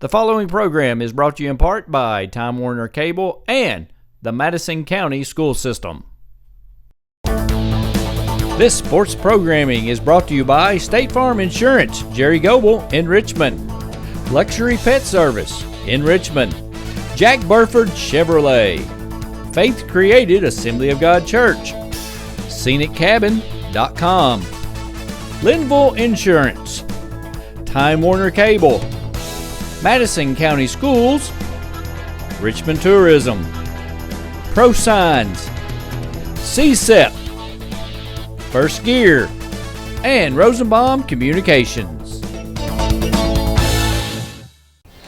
The following program is brought to you in part by Time Warner Cable and the Madison County School System. This sports programming is brought to you by State Farm Insurance, Jerry Goble in Richmond, Luxury Pet Service in Richmond, Jack Burford Chevrolet, Faith Created Assembly of God Church, ScenicCabin.com, Linville Insurance, Time Warner Cable, Madison County Schools, Richmond Tourism, Pro Signs, CSEP, First Gear, and Rosenbaum Communications.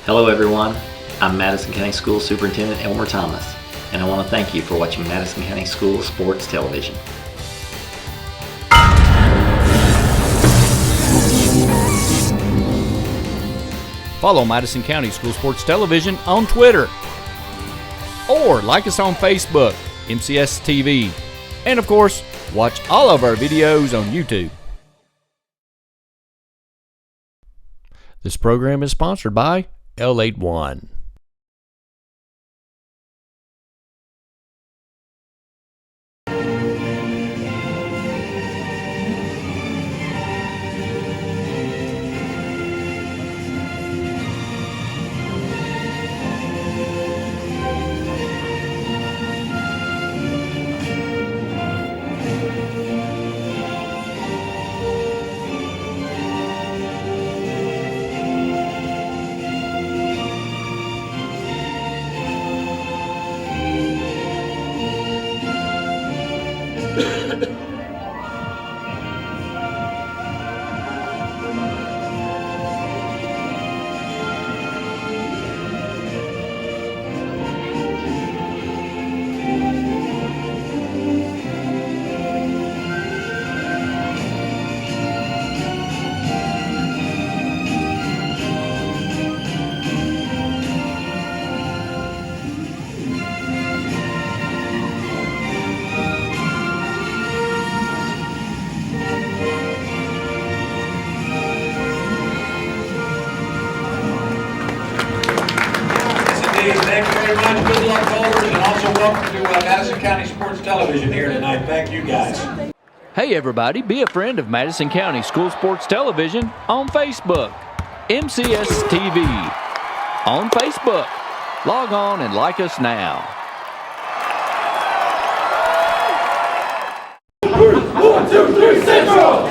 Hello everyone, I'm Madison County School Superintendent Elmer Thomas, and I want to thank you for watching Madison County School Sports Television. Follow Madison County School Sports Television on Twitter, or like us on Facebook, MCS TV, and of course, watch all of our videos on YouTube. This program is sponsored by L81. Thank you very much. Good luck, voters, and also welcome to Madison County Sports Television here tonight. Thank you, guys. Hey everybody, be a friend of Madison County School Sports Television on Facebook, MCS TV on Facebook. Log on and like us now. One, two, three, Central!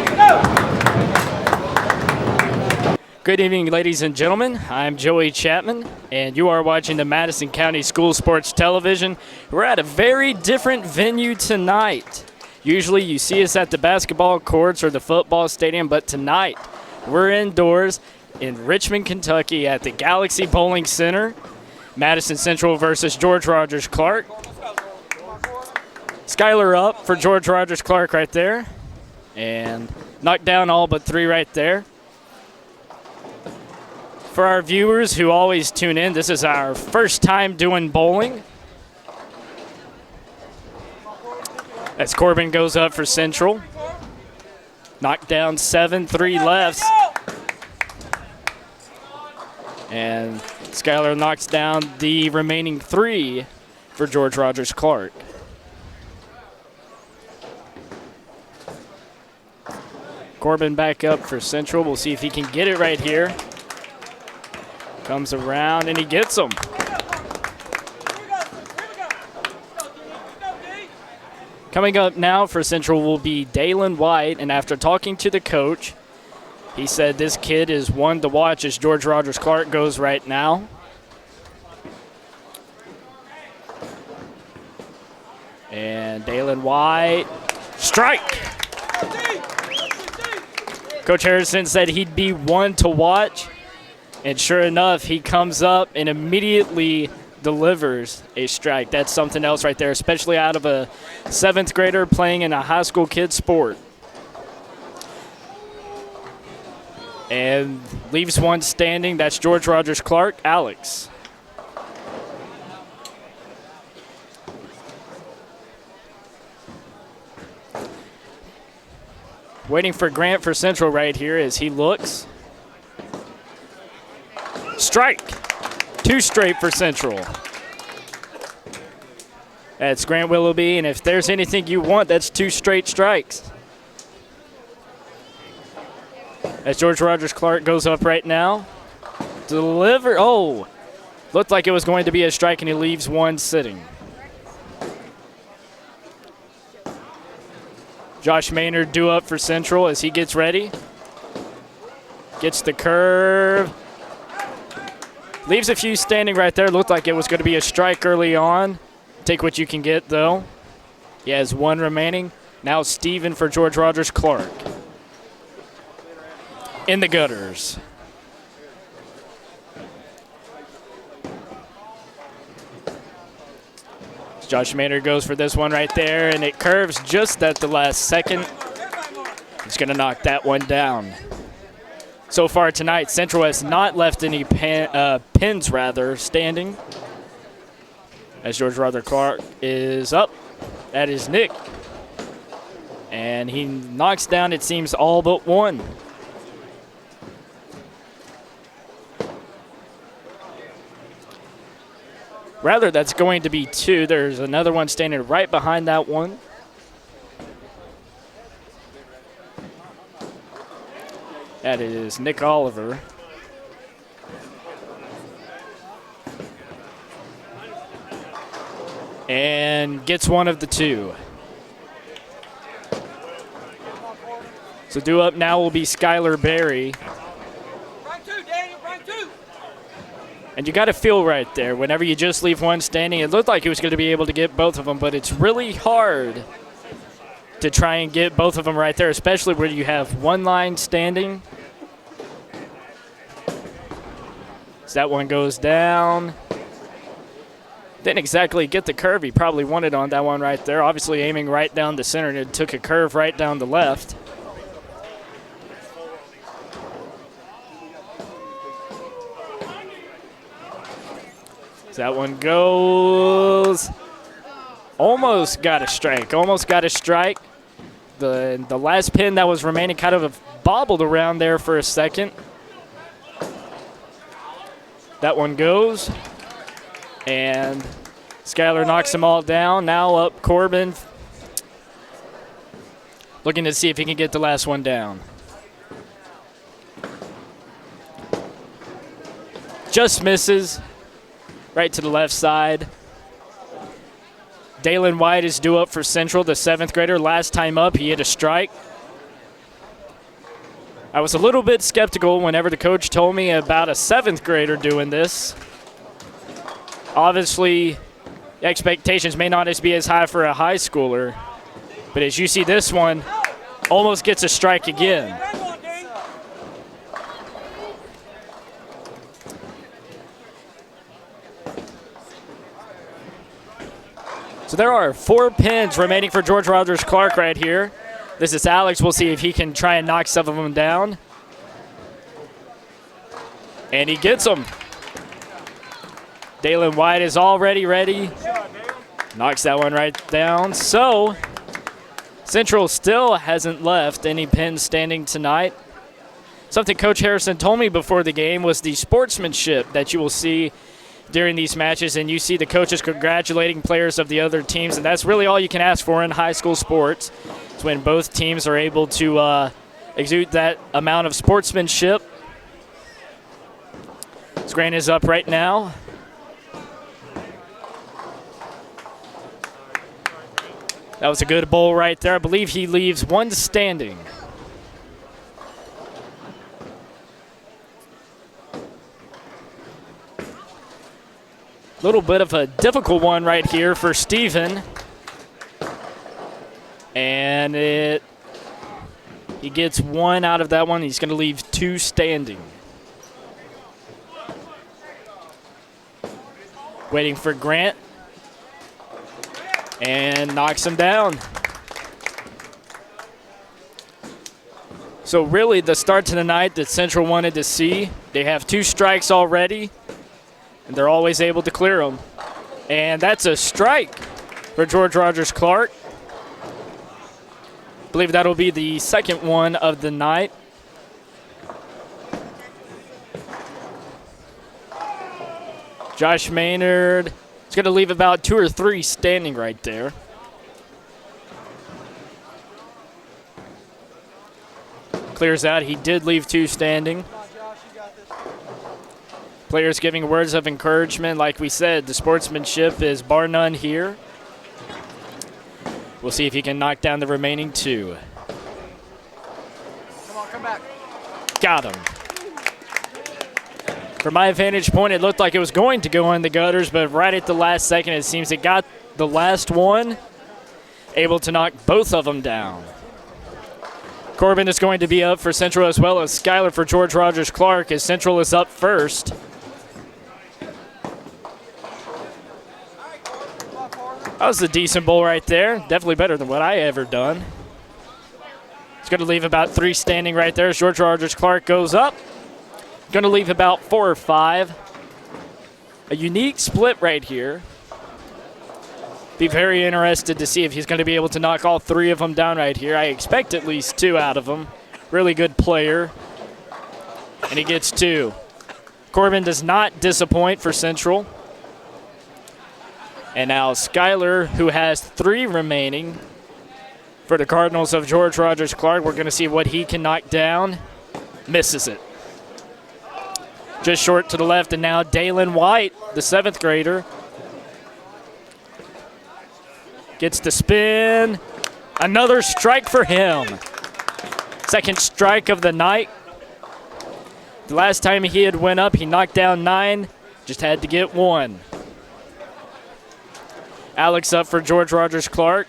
Good evening, ladies and gentlemen. I'm Joey Chapman, and you are watching the Madison County School Sports Television. We're at a very different venue tonight. Usually you see us at the basketball courts or the football stadium, but tonight we're indoors in Richmond, Kentucky at the Galaxy Bowling Center. Madison Central versus George Rogers Clark. Skylar up for George Rogers Clark right there, and knocked down all but three right there. For our viewers who always tune in, this is our first time doing bowling. As Corbin goes up for Central. Knocked down 7, 3 lefts. And Skylar knocks down the remaining 3 for George Rogers Clark. Corbin back up for Central. We'll see if he can get it right here. Comes around and he gets them. Coming up now for Central will be Dalen White, and after talking to the coach, he said this kid is one to watch as George Rogers Clark goes right now. And Dalen White, strike! Coach Harrison said he'd be one to watch. And sure enough, he comes up and immediately delivers a strike. That's something else right there, especially out of a 7th grader playing in a high school kid sport. And leaves one standing. That's George Rogers Clark, Alex. Waiting for Grant for Central right here as he looks. Strike. 2 straight for Central. That's Grant Willoughby, and if there's anything you want, that's 2 straight strikes. As George Rogers Clark goes up right now. Deliver. Oh, looked like it was going to be a strike, and he leaves 1 sitting. Josh Maynard due up for Central as he gets ready. Gets the curve. Leaves a few standing right there. Looked like it was going to be a strike early on. Take what you can get, though. He has 1 remaining. Now Steven for George Rogers Clark. In the gutters. Josh Maynard goes for this one right there, and it curves just at the last second. He's going to knock that one down. So far tonight, Central has not left any pins standing. As George Rogers Clark is up. That is Nick. And he knocks down, it seems, all but 1. Rather, that's going to be 2. There's another one standing right behind that one. That is Nick Oliver. And gets one of the 2. So due up now will be Skylar Berry. And you got to feel right there. Whenever you just leave 1 standing, it looked like he was going to be able to get both of them, but it's really hard to try and get both of them right there, especially where you have 1 line standing. So that one goes down. Didn't exactly get the curve he probably wanted on that one right there. Obviously aiming right down the center, and it took a curve right down the left. So that one goes. Almost got a strike. Almost got a strike. The last pin that was remaining kind of bobbled around there for a second. That one goes. And Skylar knocks them all down. Now up Corbin. Looking to see if he can get the last one down. Just misses. Right to the left side. Dalen White is due up for Central, the 7th grader. Last time up, he hit a strike. I was a little bit skeptical whenever the coach told me about a 7th grader doing this. Obviously, expectations may not be as high for a high schooler, but as you see this one, almost gets a strike again. So there are 4 pins remaining for George Rogers Clark right here. This is Alex. We'll see if he can try and knock some of them down. And he gets them. Dalen White is already ready. Knocks that one right down. So Central still hasn't left any pins standing tonight. Something Coach Harrison told me before the game was the sportsmanship that you will see during these matches, and you see the coaches congratulating players of the other teams, and that's really all you can ask for in high school sports. It's when both teams are able to exude that amount of sportsmanship. Grant is up right now. That was a good bowl right there. I believe he leaves 1 standing. Little bit of a difficult one right here for Steven. And he gets 1 out of that one. He's going to leave 2 standing. Waiting for Grant. And knocks him down. So really the start to the night that Central wanted to see. They have 2 strikes already. And they're always able to clear them. And that's a strike for George Rogers Clark. I believe that'll be the 2nd one of the night. Josh Maynard is going to leave about 2 or 3 standing right there. Clears out. He did leave 2 standing. Players giving words of encouragement. Like we said, the sportsmanship is bar none here. We'll see if he can knock down the remaining 2. Come on, come back. Got him. From my vantage point, it looked like it was going to go in the gutters, but right at the last second, it seems it got the last one, able to knock both of them down. Corbin is going to be up for Central, as well as Skyler for George Rogers Clark, as Central is up first. That was a decent bowl right there. Definitely better than what I ever done. It's going to leave about 3 standing right there as George Rogers Clark goes up. Going to leave about 4 or 5. A unique split right here. Be very interested to see if he's going to be able to knock all 3 of them down right here. I expect at least 2 out of them. Really good player. And he gets 2. Corbin does not disappoint for Central. And now Skyler, who has 3 remaining for the Cardinals of George Rogers Clark. We're going to see what he can knock down. Misses it. Just short to the left, and now Dalen White, the 7th grader, gets the spin. Another strike for him. 2nd strike of the night. The last time he had went up, he knocked down 9, just had to get 1. Alex up for George Rogers Clark.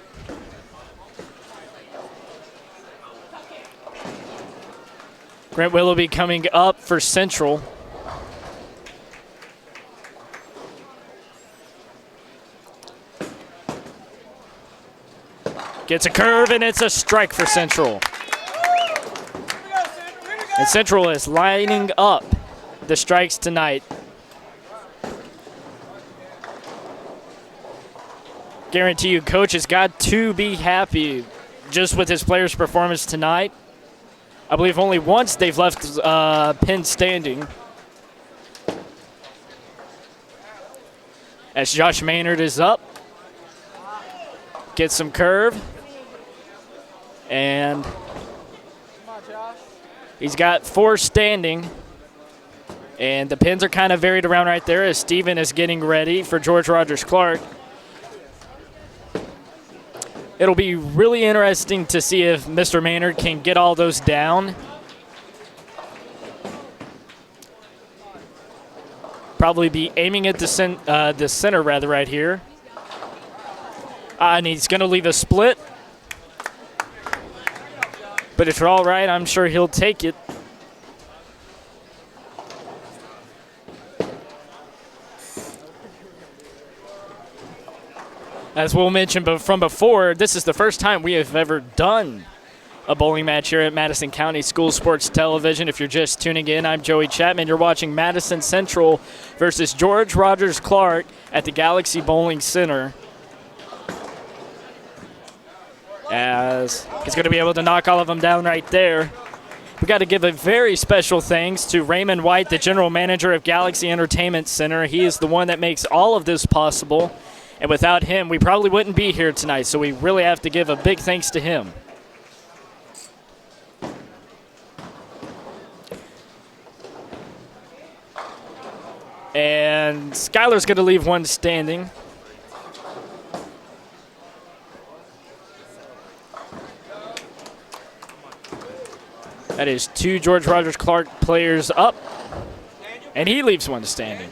Grant Willoughby coming up for Central. Gets a curve, and it's a strike for Central. And Central is lining up the strikes tonight. Guarantee you, coach has got to be happy just with his players' performance tonight. I believe only once they've left pinned standing. As Josh Maynard is up. Gets some curve. And he's got 4 standing. And the pins are kind of varied around right there as Steven is getting ready for George Rogers Clark. It'll be really interesting to see if Mr. Maynard can get all those down. Probably be aiming at the center rather right here. And he's going to leave a split. But if you're all right, I'm sure he'll take it. As we'll mention from before, this is the first time we have ever done a bowling match here at Madison County School Sports Television. If you're just tuning in, I'm Joey Chapman. You're watching Madison Central versus George Rogers Clark at the Galaxy Bowling Center. As he's going to be able to knock all of them down right there. We got to give a very special thanks to Raymond White, the general manager of Galaxy Entertainment Center. He is the one that makes all of this possible. And without him, we probably wouldn't be here tonight. So we really have to give a big thanks to him. And Skyler's going to leave 1 standing. That is 2 George Rogers Clark players up. And he leaves 1 standing.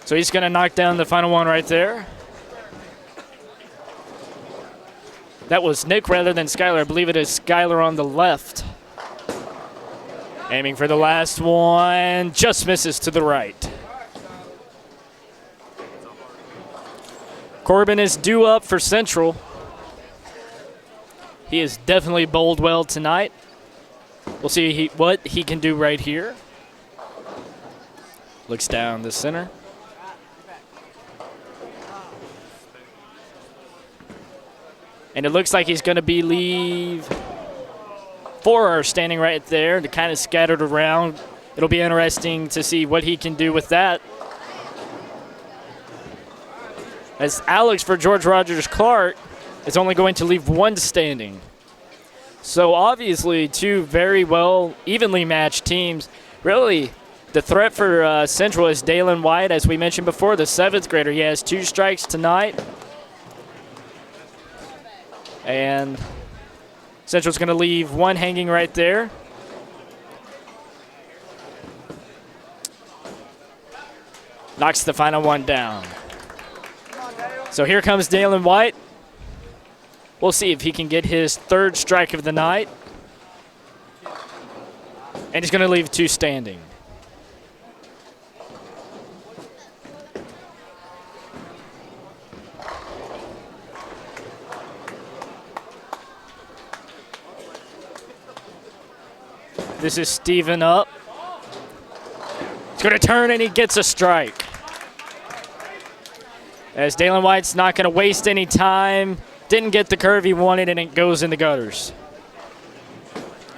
So he's going to knock down the final one right there. That was Nick rather than Skyler. I believe it is Skyler on the left. Aiming for the last one. Just misses to the right. Corbin is due up for Central. He has definitely bowled well tonight. We'll see what he can do right here. Looks down the center. And it looks like he's going to be leave 4 are standing right there. They're kind of scattered around. It'll be interesting to see what he can do with that. As Alex for George Rogers Clark is only going to leave 1 standing. So obviously 2 very well evenly matched teams. Really, the threat for Central is Dalen White, as we mentioned before, the 7th grader. He has 2 strikes tonight. And Central's going to leave 1 hanging right there. Knocks the final 1 down. So here comes Dalen White. We'll see if he can get his 3rd strike of the night. And he's going to leave 2 standing. This is Steven up. He's going to turn and he gets a strike. As Dalen White's not going to waste any time. Didn't get the curve he wanted, and it goes in the gutters.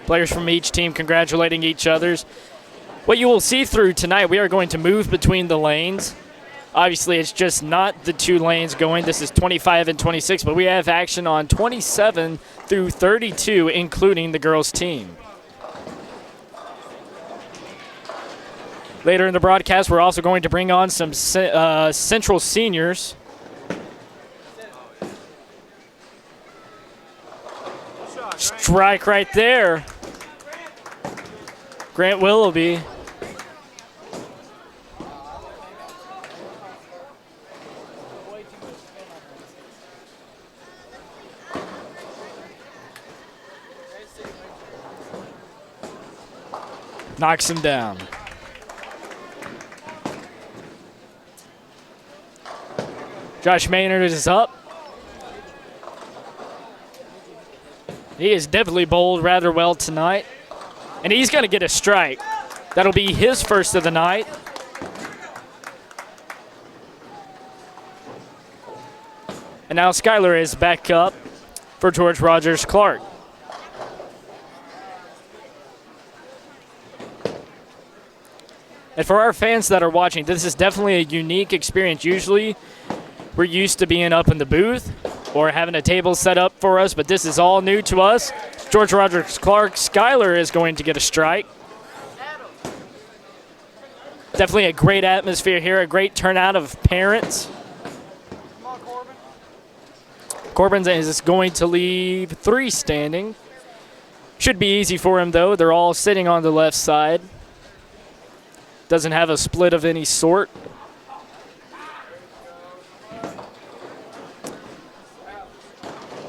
Players from each team congratulating each others. What you will see through tonight, we are going to move between the lanes. Obviously, it's just not the 2 lanes going. This is 25 and 26, but we have action on 27 through 32, including the girls' team. Later in the broadcast, we're also going to bring on some Central seniors. Strike right there. Grant Willoughby. Knocks him down. Josh Maynard is up. He is definitely bowled rather well tonight. And he's going to get a strike. That'll be his 1st of the night. And now Skyler is back up for George Rogers Clark. And for our fans that are watching, this is definitely a unique experience. Usually, we're used to being up in the booth or having a table set up for us, but this is all new to us. George Rogers Clark, Skyler is going to get a strike. Definitely a great atmosphere here, a great turnout of parents. Corbin is going to leave 3 standing. Should be easy for him, though. They're all sitting on the left side. Doesn't have a split of any sort.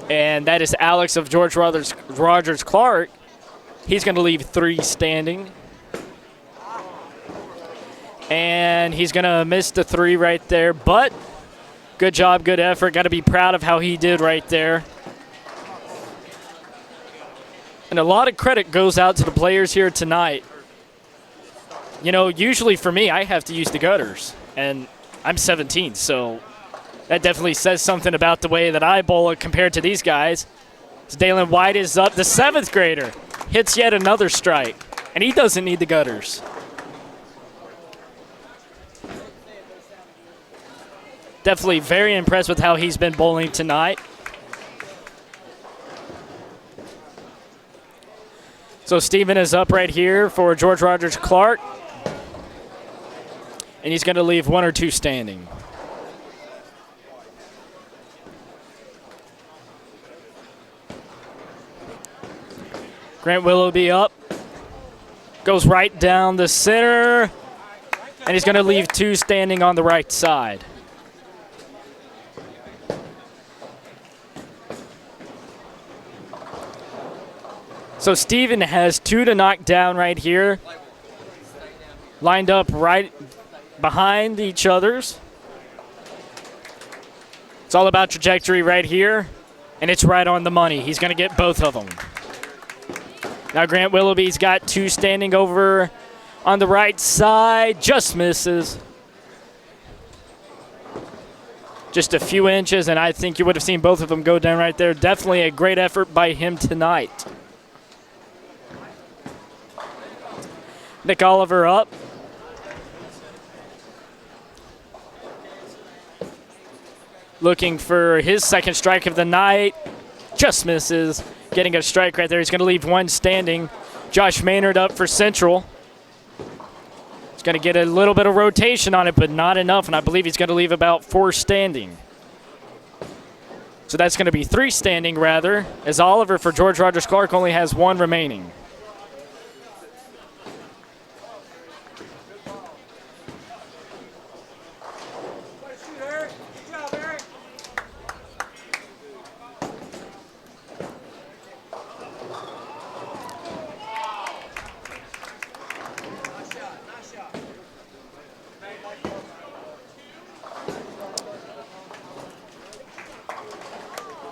And that is Alex of George Rogers Clark. He's going to leave 3 standing. And he's going to miss the 3 right there. But good job, good effort. Got to be proud of how he did right there. And a lot of credit goes out to the players here tonight. You know, usually for me, I have to use the gutters. And I'm 17, so that definitely says something about the way that I bowl it compared to these guys. So Dalen White is up. The 7th grader hits yet another strike, and he doesn't need the gutters. Definitely very impressed with how he's been bowling tonight. So Steven is up right here for George Rogers Clark, and he's going to leave 1 or 2 standing. Grant Willoughby up, goes right down the center, and he's going to leave 2 standing on the right side. So Steven has 2 to knock down right here, lined up right behind each other's. It's all about trajectory right here, and it's right on the money. He's going to get both of them. Now Grant Willoughby's got 2 standing over on the right side, just misses. just a few inches, and I think you would have seen both of them go down right there. Definitely a great effort by him tonight. Nick Oliver up. Looking for his second strike of the night. Just misses. Getting a strike right there. He's going to leave one standing. Josh Maynard up for Central. He's going to get a little bit of rotation on it, but not enough, and I believe he's going to leave about 4 standing. So that's going to be 3 standing, rather, as Oliver for George Rogers Clark only has 1 remaining.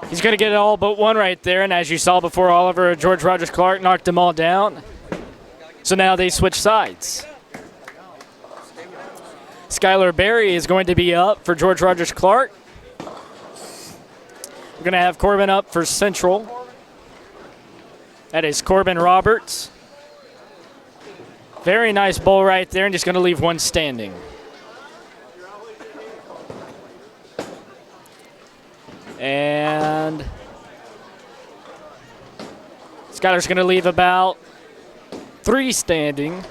He's going to get it all but 1 right there, and as you saw before, Oliver, George Rogers Clark knocked them all down. So now they switch sides. Skylar Berry is going to be up for George Rogers Clark. We're going to have Corbin up for Central. That is Corbin Roberts. Very nice bowl right there, and he's going to leave 1 standing. And Skylar's going to leave about 3 standing.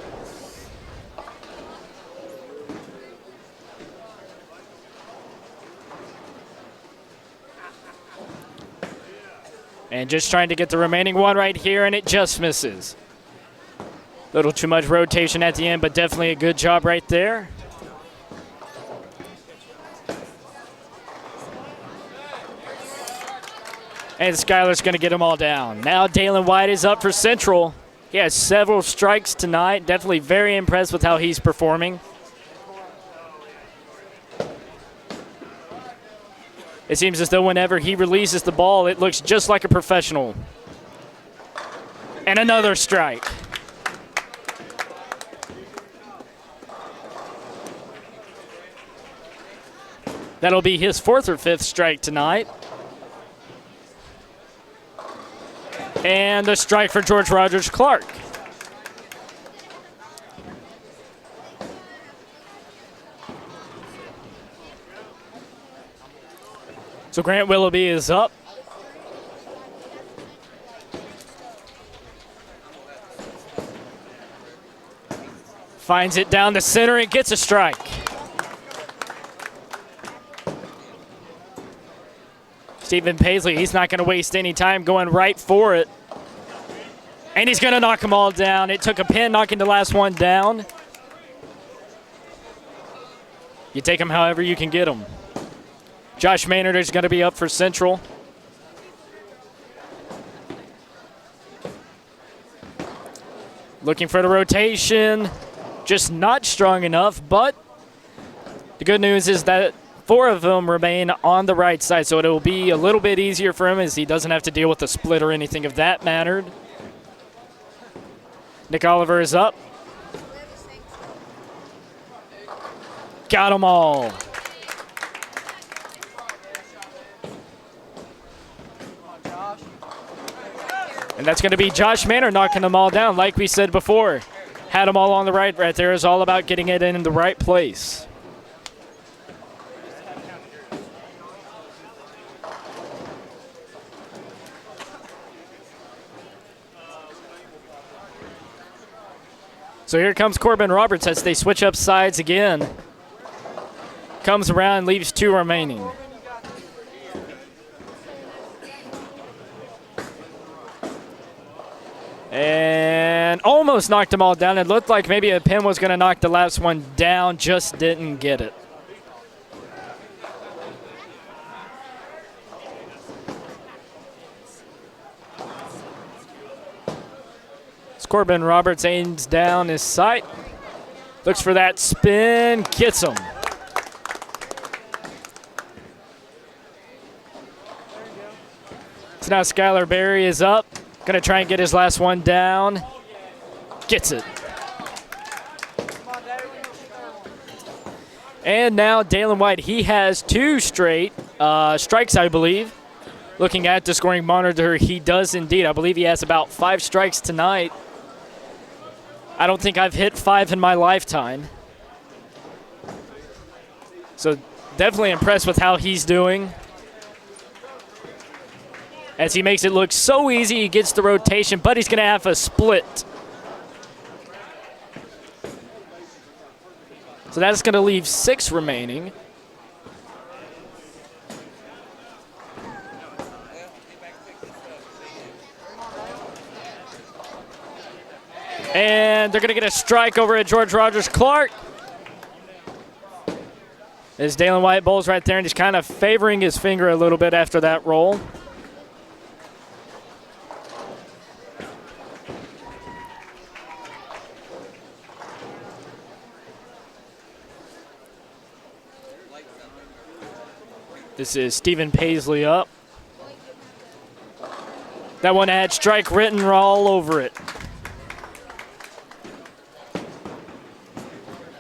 And just trying to get the remaining 1 right here, and it just misses. A little too much rotation at the end, but definitely a good job right there. And Skylar's going to get them all down. Now Dalen White is up for Central. He has several strikes tonight. Definitely very impressed with how he's performing. It seems as though whenever he releases the ball, it looks just like a professional. And another strike. That'll be his 4th or 5th strike tonight. And a strike for George Rogers Clark. So Grant Willoughby is up. Finds it down the center and gets a strike. Stephen Paisley, he's not going to waste any time going right for it. And he's going to knock them all down. It took a pin knocking the last one down. You take them however you can get them. Josh Maynard is going to be up for Central. Looking for the rotation. Just not strong enough, but the good news is that 4 of them remain on the right side, so it will be a little bit easier for him as he doesn't have to deal with a split or anything of that matter. Nick Oliver is up. Got them all. And that's going to be Josh Maynard knocking them all down. Like we said before, had them all on the right there. Is all about getting it in the right place. So here comes Corbin Roberts as they switch up sides again. Comes around, leaves 2 remaining. And almost knocked them all down. It looked like maybe a pin was going to knock the last one down, just didn't get it. Corbin Roberts aims down his sight. Looks for that spin, gets him. So now Skylar Berry is up. Going to try and get his last one down. Gets it. And now Dalen White, he has 2 straight strikes, I believe. Looking at the scoring monitor, he does indeed. I believe he has about 5 strikes tonight. I don't think I've hit 5 in my lifetime. So definitely impressed with how he's doing. As he makes it look so easy, he gets the rotation, but he's going to have a split. So that's going to leave 6 remaining. And they're going to get a strike over at George Rogers Clark. As Dalen White bowls right there, and he's kind of favoring his finger a little bit after that roll. This is Stephen Paisley up. That one had strike written all over it.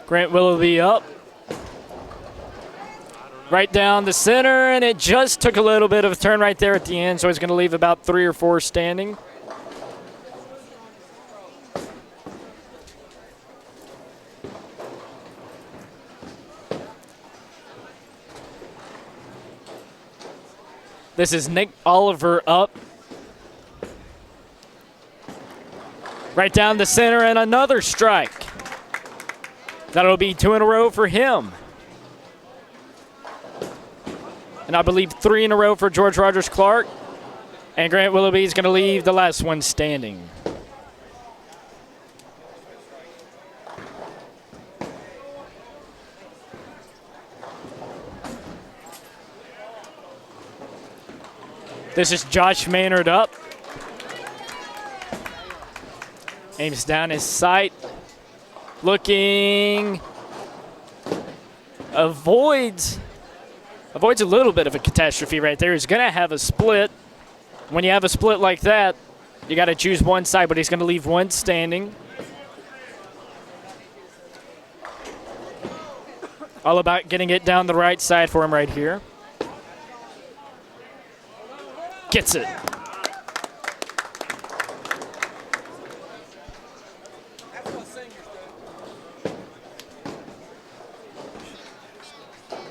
Grant Willoughby up. Right down the center, and it just took a little bit of a turn right there at the end, so he's going to leave about 3 or 4 standing. This is Nick Oliver up. Right down the center, and another strike. That'll be 2 in a row for him. And I believe 3 in a row for George Rogers Clark. And Grant Willoughby is going to leave the last one standing. This is Josh Maynard up. Aims down his sight. Looking. Avoids a little bit of a catastrophe right there. He's going to have a split. When you have a split like that, you got to choose one side, but he's going to leave 1 standing. All about getting it down the right side for him right here. Gets it.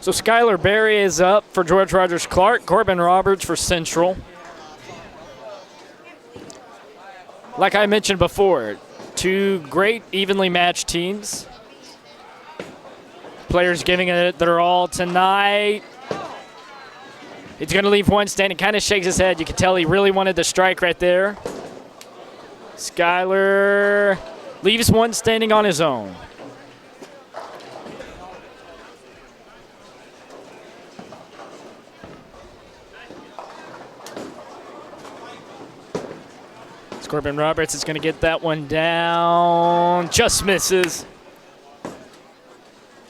So Skylar Berry is up for George Rogers Clark. Corbin Roberts for Central. Like I mentioned before, 2 great evenly matched teams. Players giving it their all tonight. He's going to leave 1 standing. Kind of shakes his head. You can tell he really wanted the strike right there. Skylar leaves 1 standing on his own. Corbin Roberts is going to get that one down. Just misses.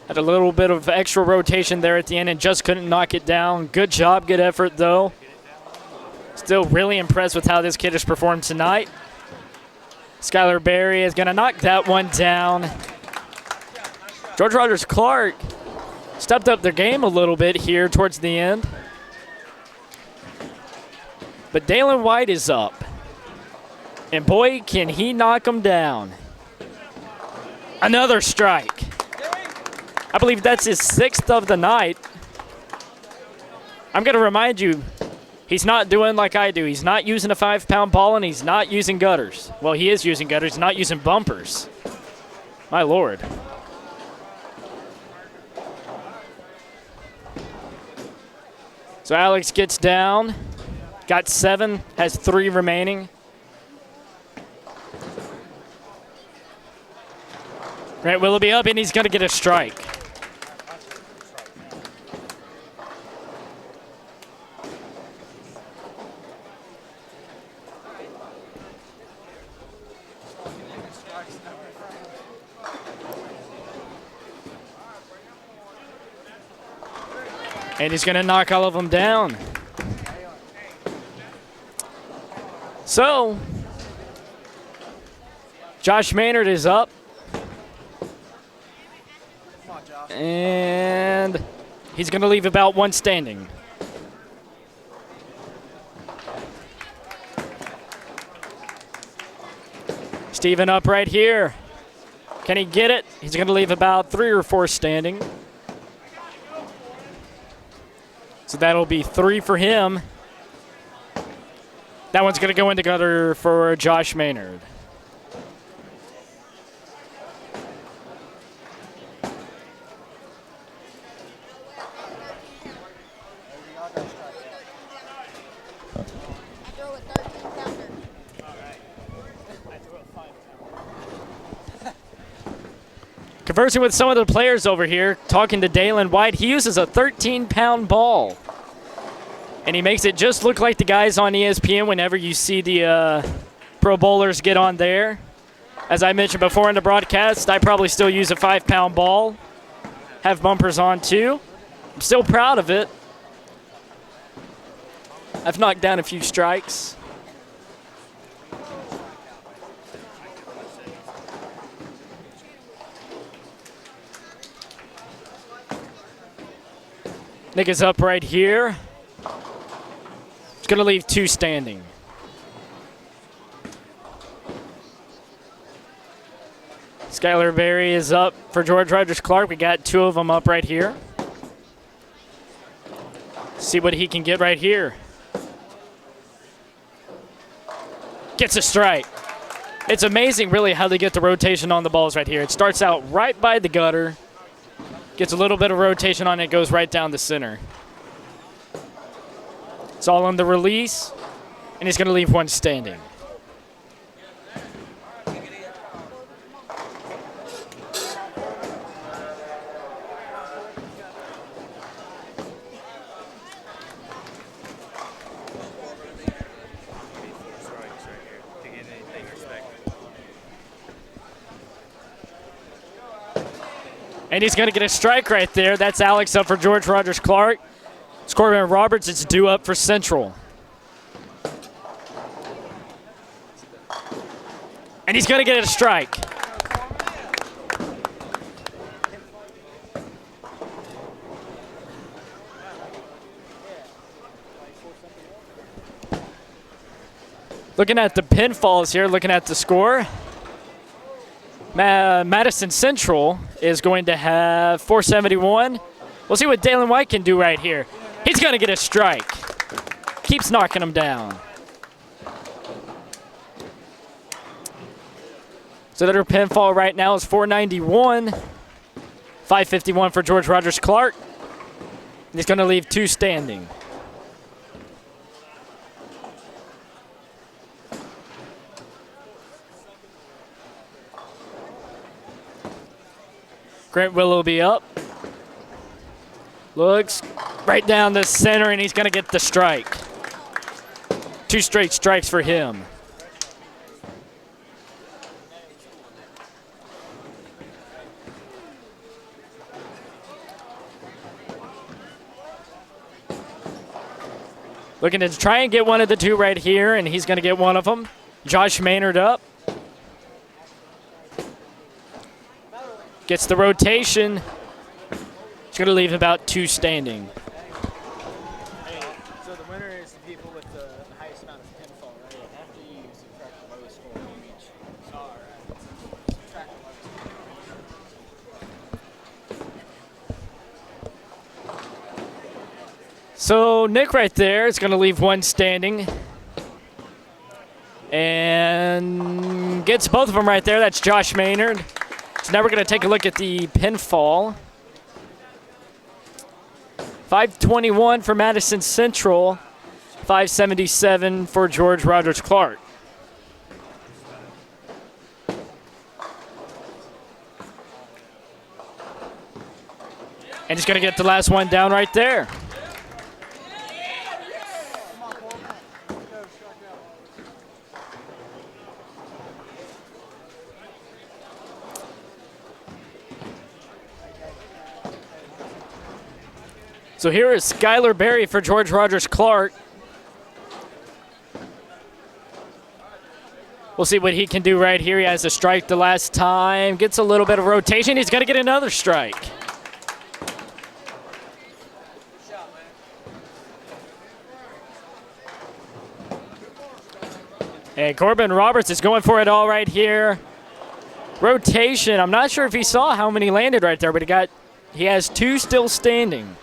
Had a little bit of extra rotation there at the end and just couldn't knock it down. Good job, good effort, though. Still really impressed with how this kid has performed tonight. Skylar Berry is going to knock that one down. George Rogers Clark stepped up their game a little bit here towards the end. But Dalen White is up. And boy, can he knock him down. Another strike. I believe that's his 6th of the night. I'm going to remind you, he's not doing like I do. He's not using a 5-pound ball, and he's not using gutters. Well, he is using gutters. He's not using bumpers. My Lord. So Alex gets down. Got 7, has 3 remaining. Grant Willoughby up, and he's going to get a strike. And he's going to knock all of them down. So, Josh Maynard is up. And he's going to leave about one standing. Steven up right here. Can he get it? He's going to leave about 3 or 4 standing. So that'll be 3 for him. That one's going to go in the gutter for Josh Maynard. Conversing with some of the players over here, talking to Dalen White, he uses a 13-pound ball. And he makes it just look like the guys on ESPN whenever you see the Pro Bowlers get on there. As I mentioned before in the broadcast, I probably still use a 5-pound ball. Have bumpers on too. I'm still proud of it. I've knocked down a few strikes. Nick is up right here. It's going to leave 2 standing. Skylar Berry is up for George Rogers Clark. We got 2 of them up right here. See what he can get right here. Gets a strike. It's amazing, really, how they get the rotation on the balls right here. It starts out right by the gutter. Gets a little bit of rotation on it, goes right down the center. It's all on the release, and he's going to leave 1 standing. And he's going to get a strike right there. That's Alex up for George Rogers Clark. Corbin Roberts, it's due up for Central. And he's going to get a strike. Looking at the pinfalls here, looking at the score. Madison Central is going to have 471. We'll see what Dalen White can do right here. He's going to get a strike. Keeps knocking him down. So their pinfall right now is 491. 551 for George Rogers Clark. And he's going to leave 2 standing. Grant Willoughby up. Looks right down the center, and he's going to get the strike. 2 straight strikes for him. Looking to try and get one of the 2 right here, and he's going to get one of them. Josh Maynard up. Gets the rotation. It's going to leave about 2 standing. So the winner is the people with the highest amount of pinfall, right? After you subtract the lowest score from each. All right. Subtract the lowest. So Nick right there is going to leave 1 standing. And gets both of them right there. That's Josh Maynard. So now we're going to take a look at the pinfall. 521 for Madison Central. 577 for George Rogers Clark. And he's going to get the last one down right there. So here is Skylar Berry for George Rogers Clark. We'll see what he can do right here. He has a strike the last time. Gets a little bit of rotation. He's going to get another strike. And Corbin Roberts is going for it all right here. Rotation. I'm not sure if he saw how many landed right there, but he has 2 still standing.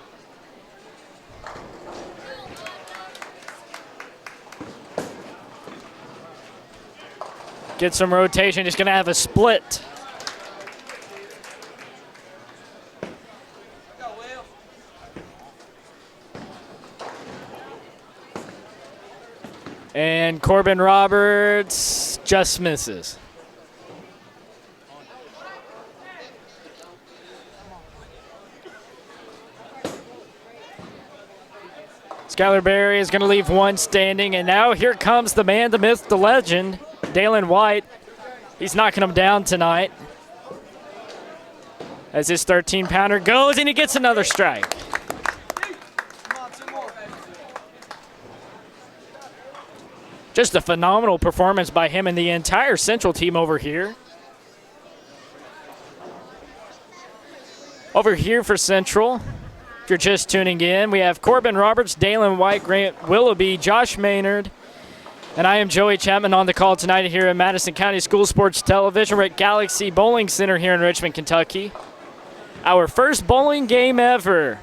Get some rotation. He's going to have a split. And Corbin Roberts just misses. Skylar Berry is going to leave 1 standing, and now here comes the man, the myth, the legend, Dalen White. He's knocking him down tonight. As his 13-pounder goes, and he gets another strike. Just a phenomenal performance by him and the entire Central team over here. Over here for Central, if you're just tuning in, we have Corbin Roberts, Dalen White, Grant Willoughby, Josh Maynard, and I am Joey Chapman on the call tonight here at Madison County School Sports Television. We're at Galaxy Bowling Center here in Richmond, Kentucky. Our first bowling game ever.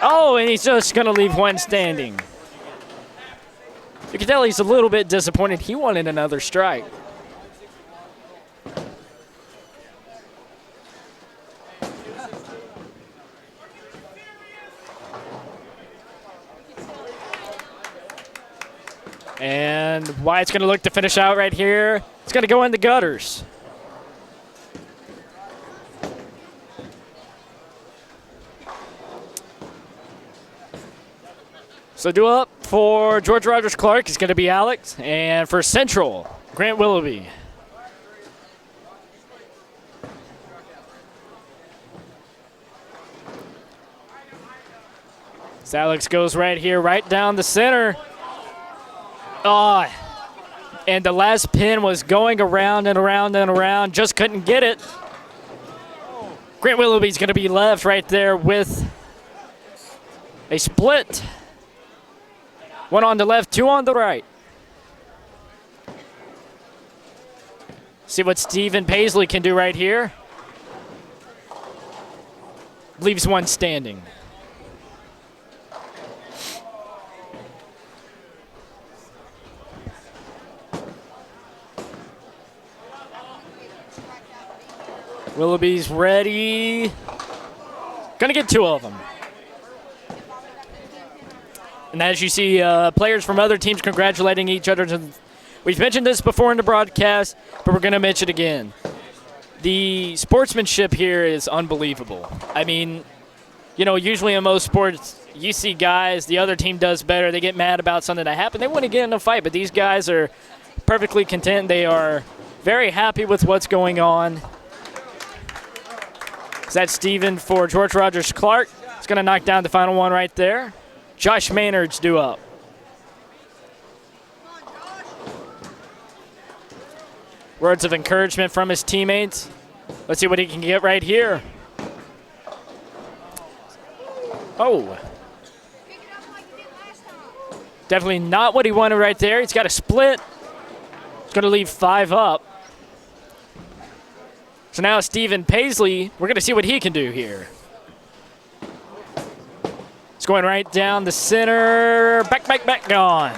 Oh, and he's just going to leave 1 standing. You can tell he's a little bit disappointed. He wanted another strike. And White's going to look to finish out right here. It's going to go in the gutters. So due up for George Rogers Clark is going to be Alex. And for Central, Grant Willoughby. So Alex goes right here, right down the center. Oh, and the last pin was going around and around and around. Just couldn't get it. Grant Willoughby's going to be left right there with a split. 1 on the left, 2 on the right. See what Stephen Paisley can do right here. Leaves 1 standing. Willoughby's ready. Gonna get 2 of them. And as you see, players from other teams congratulating each other. We've mentioned this before in the broadcast, but we're going to mention it again. The sportsmanship here is unbelievable. I mean, you know, usually in most sports, you see guys, the other team does better, they get mad about something that happened, they want to get in a fight, but these guys are perfectly content. They are very happy with what's going on. So that's Steven for George Rogers Clark. It's going to knock down the final one right there. Josh Maynard's due up. Words of encouragement from his teammates. Let's see what he can get right here. Oh. Definitely not what he wanted right there. He's got a split. He's going to leave 5 up. So now Stephen Paisley, we're going to see what he can do here. It's going right down the center. Back, gone.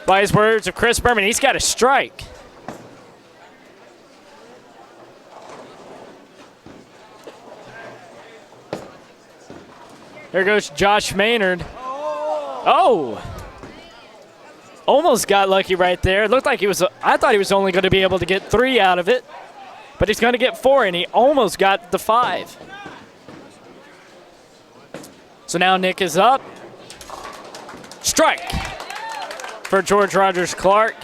By his words of Chris Berman, he's got a strike. Here goes Josh Maynard. Oh! Almost got lucky right there. It looked like I thought he was only going to be able to get 3 out of it. But he's going to get 4, and he almost got the 5. So now Nick is up. Strike for George Rogers Clark.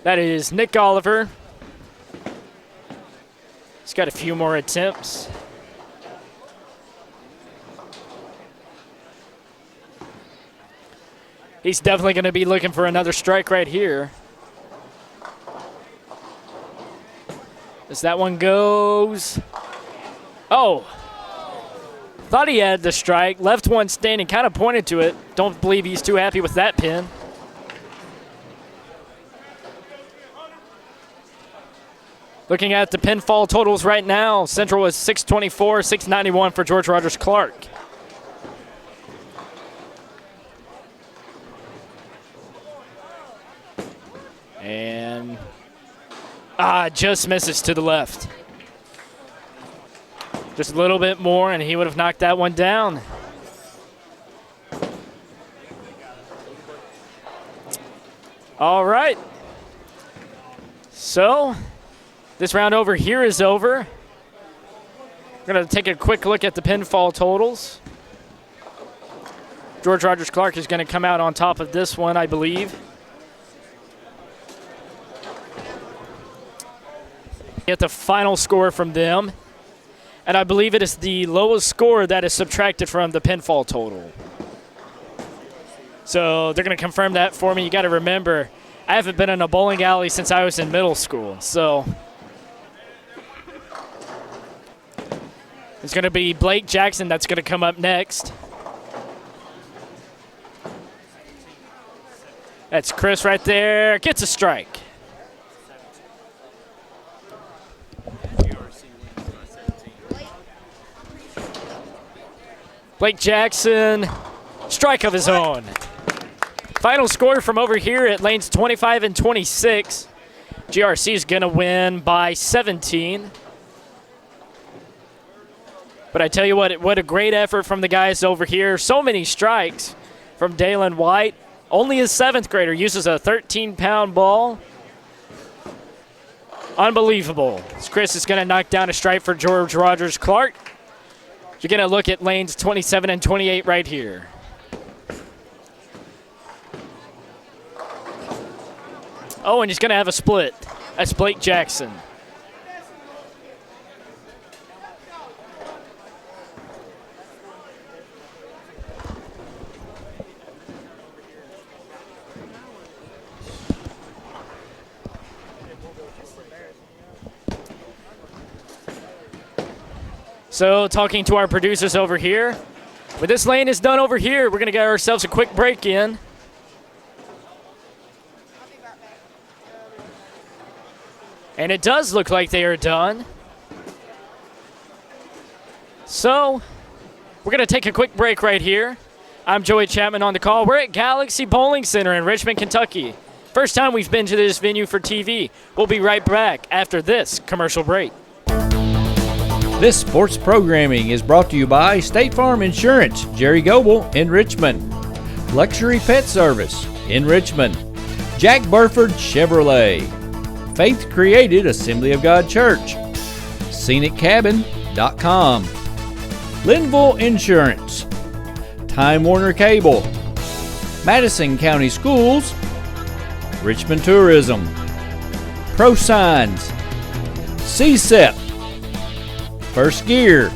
That is Nick Oliver. He's got a few more attempts. He's definitely going to be looking for another strike right here. As that one goes. Oh. Thought he had the strike, left one standing, kind of pointed to it. Don't believe he's too happy with that pin. Looking at the pinfall totals right now, Central is 624, 691 for George Rogers Clark. And just misses to the left. Just a little bit more, and he would have knocked that one down. All right. So, this round over here is over. We're going to take a quick look at the pinfall totals. George Rogers Clark is going to come out on top of this one, I believe. Get the final score from them. And I believe it is the lowest score that is subtracted from the pinfall total. So they're going to confirm that for me. You got to remember, I haven't been in a bowling alley since I was in middle school. So it's going to be Blake Jackson that's going to come up next. That's Chris right there. Gets a strike. Blake Jackson, strike of his own. Final score from over here at lanes 25 and 26. GRC is going to win by 17. But I tell you what a great effort from the guys over here. So many strikes from Dalen White. Only a 7th grader uses a 13-pound ball. Unbelievable. Chris is going to knock down a strike for George Rogers Clark. You're going to look at lanes 27 and 28 right here. Oh, and he's going to have a split. That's Blake Jackson. So talking to our producers over here, when this lane is done over here, we're going to get ourselves a quick break in. And it does look like they are done. So we're going to take a quick break right here. I'm Joey Chapman on the call. We're at Galaxy Bowling Center in Richmond, Kentucky. First time we've been to this venue for TV. We'll be right back after this commercial break. This sports programming is brought to you by State Farm Insurance, Jerry Goble in Richmond, Luxury Pet Service in Richmond, Jack Burford Chevrolet, Faith Created Assembly of God Church, ScenicCabin.com, Linville Insurance, Time Warner Cable, Madison County Schools, Richmond Tourism, ProSigns, CSEP, First Gear,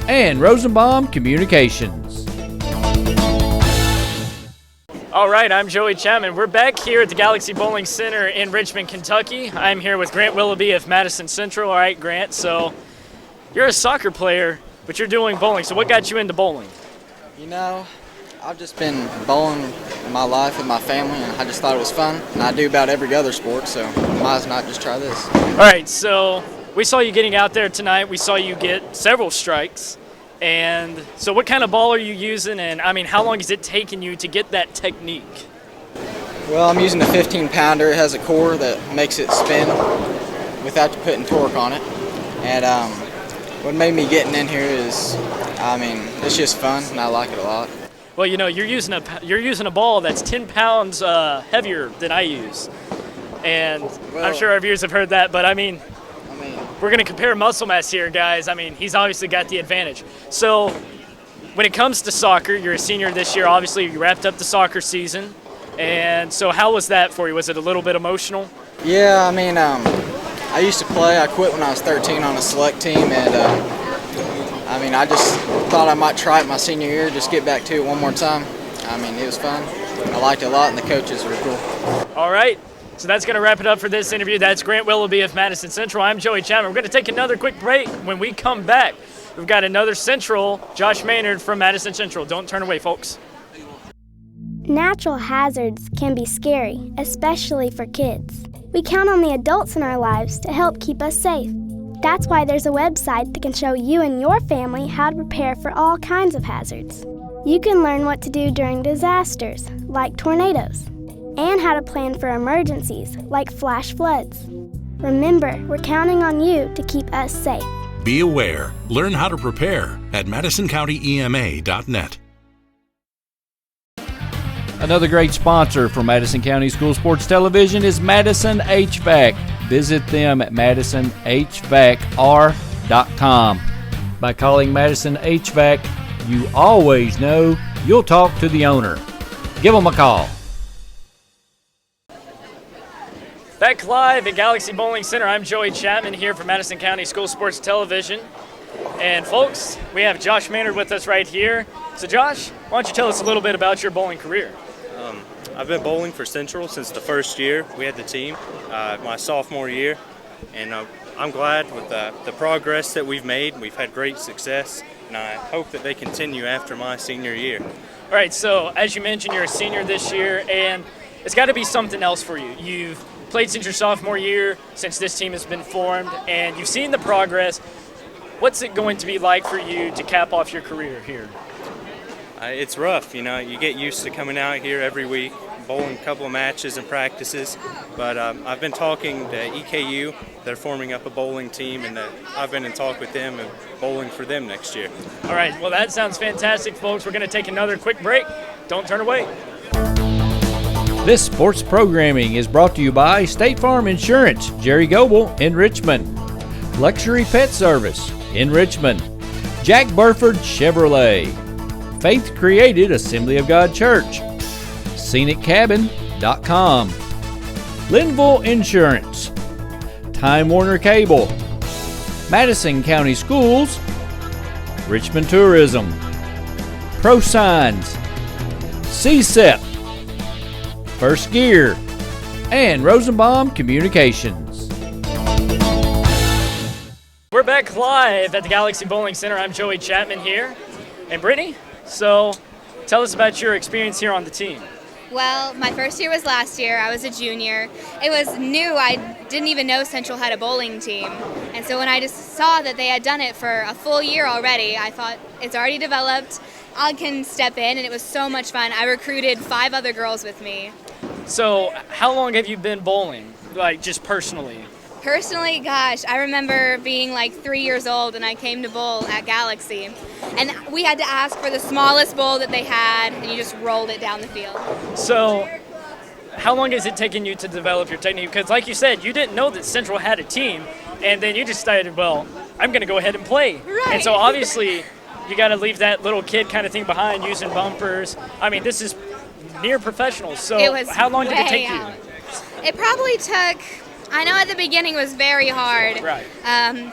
and Rosenbaum Communications. All right, I'm Joey Chapman. We're back here at the Galaxy Bowling Center in Richmond, Kentucky. I'm here with Grant Willoughby of Madison Central. All right, Grant, so you're a soccer player, but you're doing bowling. So what got you into bowling? You know, I've just been bowling my life with my family, and I just thought it was fun. And I do about every other sport, so might as not just try this. All right, so we saw you getting out there tonight. We saw you get several strikes. And so what kind of ball are you using? And, I mean, how long has it taken you to get that technique? Well, I'm using a 15-pounder. It has a core that makes it spin without putting torque on it. And what made me getting in here is, I mean, it's just fun, and I like it a lot. Well, you know, you're using a ball that's 10 pounds heavier than I use. And well, I'm sure our viewers have heard that, but I mean, we're going to compare muscle mass here, guys. I mean, he's obviously got the advantage. So when it comes to soccer, you're a senior this year. Obviously, you wrapped up the soccer season. And so how was that for you? Was it a little bit emotional? Yeah, I mean, I used to play. I quit when I was 13 on a select team. And, I mean, I just thought I might try it my senior year, just get back to it one more time. I mean, it was fun. I liked it a lot, and the coaches were cool. All right. So that's going to wrap it up for this interview. That's Grant Willoughby of Madison Central. I'm Joey Chapman. We're going to take another quick break. When we come back, we've got another Central, Josh Maynard from Madison Central. Don't turn away, folks. Natural hazards can be scary, especially for kids. We count on the adults in our lives to help keep us safe. That's why there's a website that can show you and your family how to prepare for all kinds of hazards. You can learn what to do during disasters, like tornadoes, and how to plan for emergencies, like flash floods. Remember, we're counting on you to keep us safe. Be aware. Learn how to prepare at MadisonCountyEMA.net. Another great sponsor for Madison County School Sports Television is Madison HVAC. Visit them at MadisonHVACR.com. By calling Madison HVAC, you always know you'll talk to the owner. Give them a call. Back live at Galaxy Bowling Center, I'm Joey Chapman here for Madison County School Sports Television. And folks, we have Josh Maynard with us right here. So Josh, why don't you tell us a little bit about your bowling career? I've been bowling for Central since the first year we had the team, my sophomore year, and I'm glad with the progress that we've made. We've had great success, and I hope that they continue after my senior year. All right, so as you mentioned, you're a senior this year, and it's got to be something else for you. You've played since your sophomore year, since this team has been formed, and you've seen the progress. What's it going to be like for you to cap off your career here? It's rough, you get used to coming out here every week, bowling a couple of matches and practices, but I've been talking to EKU. They're forming up a bowling team, and I've been in talk with them and bowling for them next year. All right, well, that sounds fantastic, folks. We're going to take another quick break. Don't turn away. This sports programming is brought to you by State Farm Insurance, Jerry Goble in Richmond, Luxury Pet Service in Richmond, Jack Burford Chevrolet, Faith Created Assembly of God Church, ScenicCabin.com, Linville Insurance, Time Warner Cable, Madison County Schools, Richmond Tourism, Pro Signs, CSEP, First Gear, and Rosenbaum Communications. We're back live at the Galaxy Bowling Center. I'm Joey Chapman here. And Brittany, so tell us about your experience here on the team. Well, my first year was last year. I was a junior. It was new. I didn't even know Central had a bowling team. And so when I just saw that they had done it for a full year already, I thought it's already developed. I can step in, and it was so much fun. I recruited 5 other girls with me. So how long have you been bowling, like just personally? Personally, gosh, I remember being like 3 years old and I came to bowl at Galaxy. And we had to ask for the smallest bowl that they had, and you just rolled it down the field. So how long has it taken you to develop your technique? Because like you said, you didn't know that Central had a team, and then you decided, well, I'm going to go ahead and play. Right. And so obviously you got to leave that little kid kind of thing behind, using bumpers. I mean, this is near professional. So how long did it take you? It probably took... I know at the beginning was very hard, right.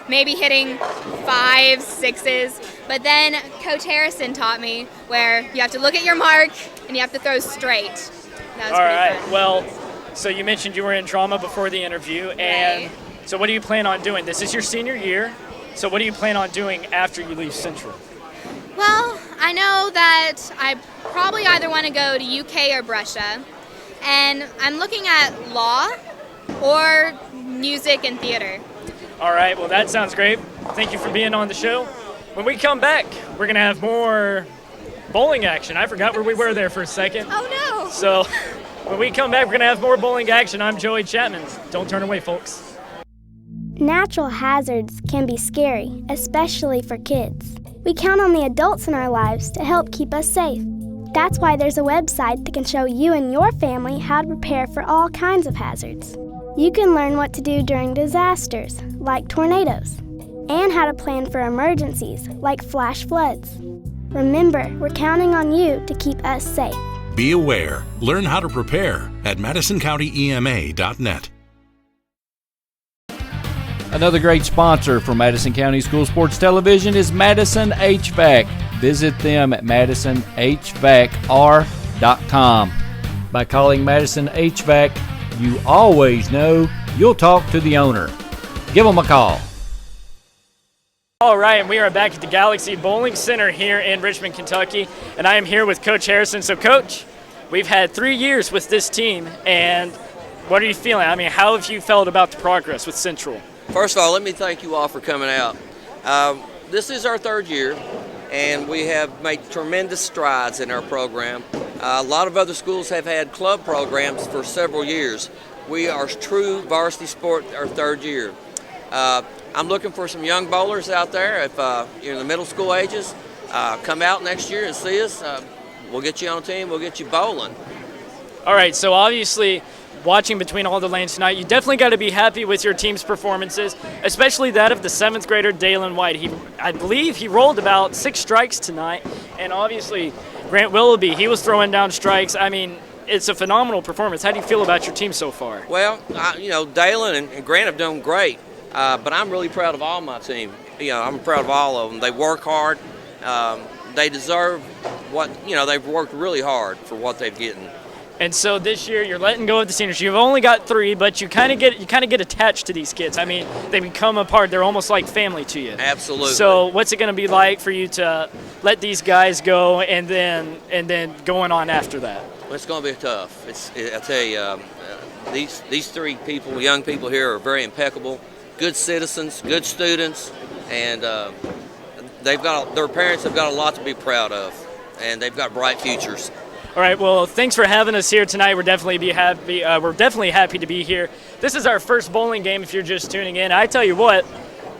Maybe hitting 5, 6s, but then Coach Harrison taught me where you have to look at your mark and you have to throw straight. That was All right, fun. well, so you mentioned you were in drama before the interview, and Right. So what do you plan on doing? This is your senior year, so what do you plan on doing after you leave Central? Well, I know that I probably either want to go to UK or Brescia, and I'm looking at law or music and theater. All right, well, that sounds great. Thank you for being on the show. When we come back, we're going to have more bowling action. I forgot where we were there for a second. Oh, no. So when we come back, we're going to have more bowling action. I'm Joey Chapman. Don't turn away, folks. Natural hazards can be scary, especially for kids. We count on the adults in our lives to help keep us safe. That's why there's a website that can show you and your family how to prepare for all kinds of hazards. You can learn what to do during disasters, like tornadoes, and how to plan for emergencies, like flash floods. Remember, we're counting on you to keep us safe. Be aware. Learn how to prepare at MadisonCountyEMA.net. Another great sponsor for Madison County School Sports Television is Madison HVAC. Visit them at MadisonHVACR.com. By calling Madison HVAC, you always know you'll talk to the owner. Give them a call. All right, and we are back at the Galaxy Bowling Center here in Richmond, Kentucky, and I am here with Coach Harrison. So, Coach, we've had 3 years with this team, and what are you feeling? I mean, how have you felt about the progress with Central? First of all, let me thank you all for coming out. This is our 3rd year, and we have made tremendous strides in our program. A lot of other schools have had club programs for several years. We are true varsity sport our 3rd year. I'm looking for some young bowlers out there. If you're in the middle school ages, come out next year and see us. We'll get you on a team. We'll get you bowling. All right, so obviously watching between all the lanes tonight, you definitely got to be happy with your team's performances, especially that of the 7th grader Dalen White. I believe he rolled about 6 strikes tonight, and obviously Grant Willoughby, he was throwing down strikes. I mean, it's a phenomenal performance. How do you feel about your team so far? Well, Dalen and Grant have done great. But I'm really proud of all my team. I'm proud of all of them. They work hard. They deserve they've worked really hard for what they've gotten. And so this year you're letting go of the seniors. You've only got 3, but you kind of get attached to these kids. I mean, they become a part. They're almost like family to you. Absolutely. So what's it going to be like for you to let these guys go and then going on after that? Well, it's going to be tough. I tell you, these 3 people, young people here, are very impeccable. Good citizens, good students, and their parents have got a lot to be proud of, and they've got bright futures. All right, well, thanks for having us here tonight. We're definitely happy to be here. This is our first bowling game if you're just tuning in. I tell you what,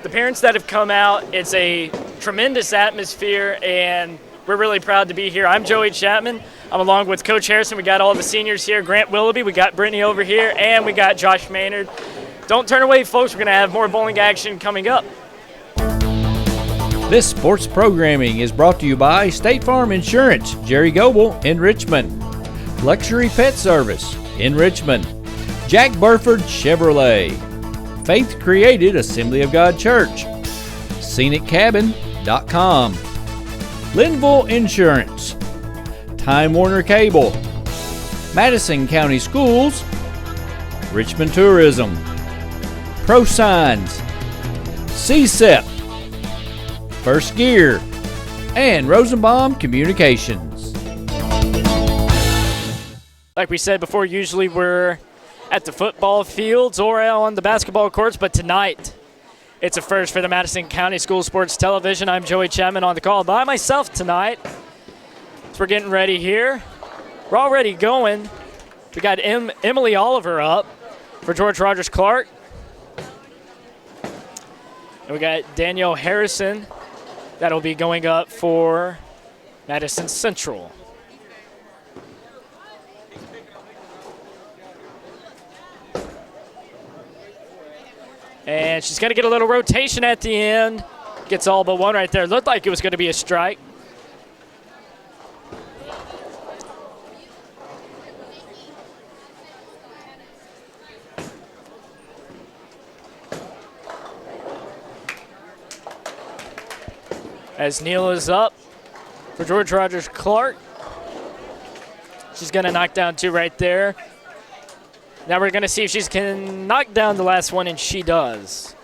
the parents that have come out, it's a tremendous atmosphere, and we're really proud to be here. I'm Joey Chapman. I'm along with Coach Harrison. We got all the seniors here, Grant Willoughby, we got Brittany over here, and we got Josh Maynard. Don't turn away, folks. We're going to have more bowling action coming up. This sports programming is brought to you by State Farm Insurance, Jerry Goble in Richmond, Luxury Pet Service in Richmond, Jack Burford Chevrolet, Faith Created Assembly of God Church, ScenicCabin.com, Linville Insurance, Time Warner Cable, Madison County Schools, Richmond Tourism, Pro Signs, CSEP, First Gear, and Rosenbaum Communications. Like we said before, usually we're at the football fields or on the basketball courts, but tonight it's a first for the Madison County School Sports Television. I'm Joey Chapman on the call by myself tonight. So we're getting ready here. We're already going. We got Emily Oliver up for George Rogers Clark. And we got Danielle Harrison that'll be going up for Madison Central. And she's going to get a little rotation at the end. Gets all but one right there. Looked like it was going to be a strike. As Neal is up for George Rogers Clark. She's going to knock down 2 right there. Now we're going to see if she can knock down the last one, and she does.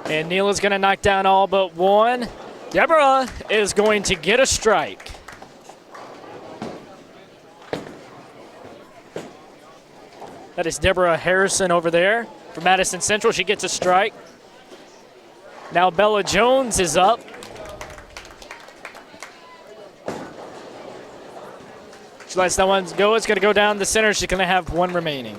And Neal is going to knock down all but one. Deborah is going to get a strike. That is Deborah Harrison over there for Madison Central. She gets a strike. Now Bella Jones is up. She lets that one go. It's going to go down the center. She's going to have 1 remaining.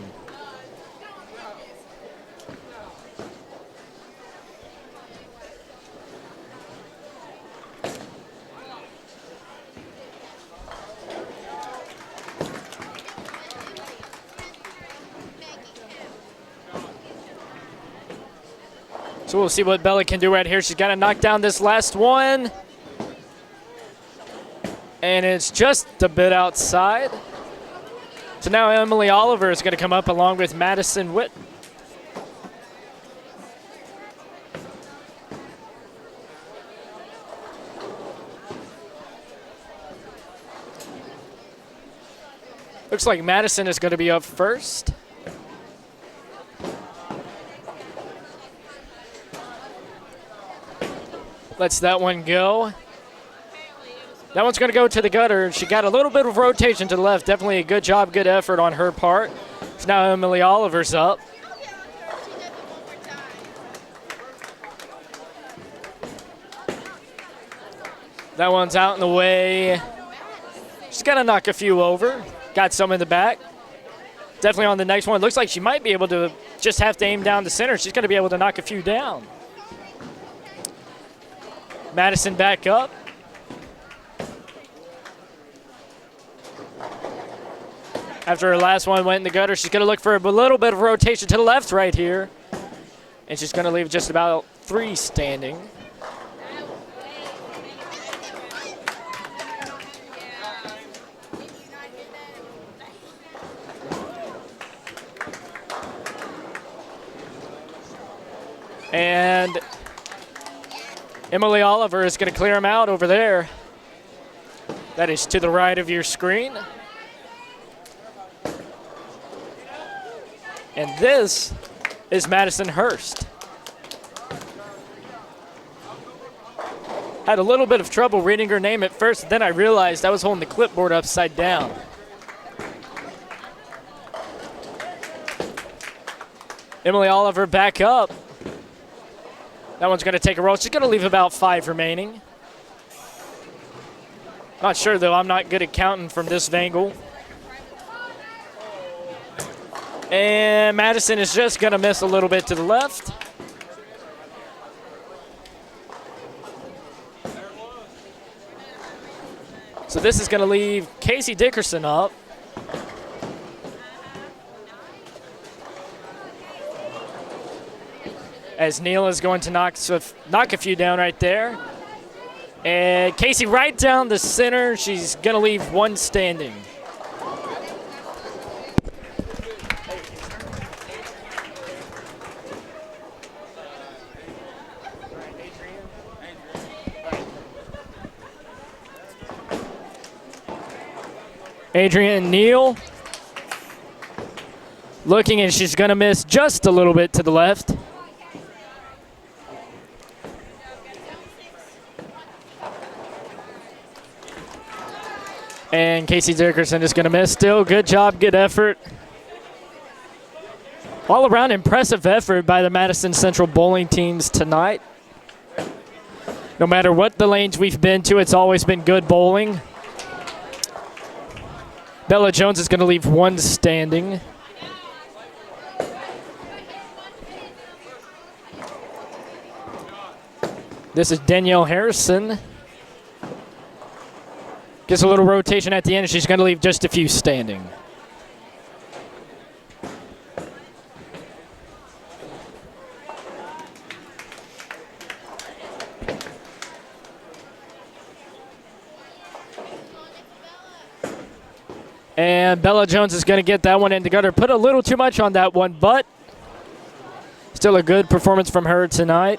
So we'll see what Bella can do right here. She's got to knock down this last one. And it's just a bit outside. So now Emily Oliver is going to come up along with Madison Witt. Looks like Madison is going to be up first. Lets that one go. That one's going to go to the gutter. She got a little bit of rotation to the left. Definitely a good job, good effort on her part. So now Emily Oliver's up. That one's out in the way. She's got to knock a few over. Got some in the back. Definitely on the next one. Looks like she might be able to just have to aim down the center. She's going to be able to knock a few down. Madison back up. After her last one went in the gutter, she's going to look for a little bit of rotation to the left right here. And she's going to leave just about 3 standing. And Emily Oliver is going to clear him out over there. That is to the right of your screen. And this is Madison Hurst. Had a little bit of trouble reading her name at first, then I realized I was holding the clipboard upside down. Emily Oliver back up. That one's going to take a roll. She's going to leave about 5 remaining. Not sure, though. I'm not good at counting from this angle. And Madison is just going to miss a little bit to the left. So this is going to leave Casey Dickerson up. As Neal is going to knock a few down right there. And Casey right down the center. She's going to leave 1 standing. Adrian Neal looking, and she's going to miss just a little bit to the left. And Casey Dickerson is going to miss still. Good job, good effort. All around impressive effort by the Madison Central bowling teams tonight. No matter what the lanes we've been to, it's always been good bowling. Bella Jones is going to leave 1 standing. This is Danielle Harrison. Gets a little rotation at the end, and she's going to leave just a few standing. And Bella Jones is going to get that one in the gutter. Put a little too much on that one, but still a good performance from her tonight.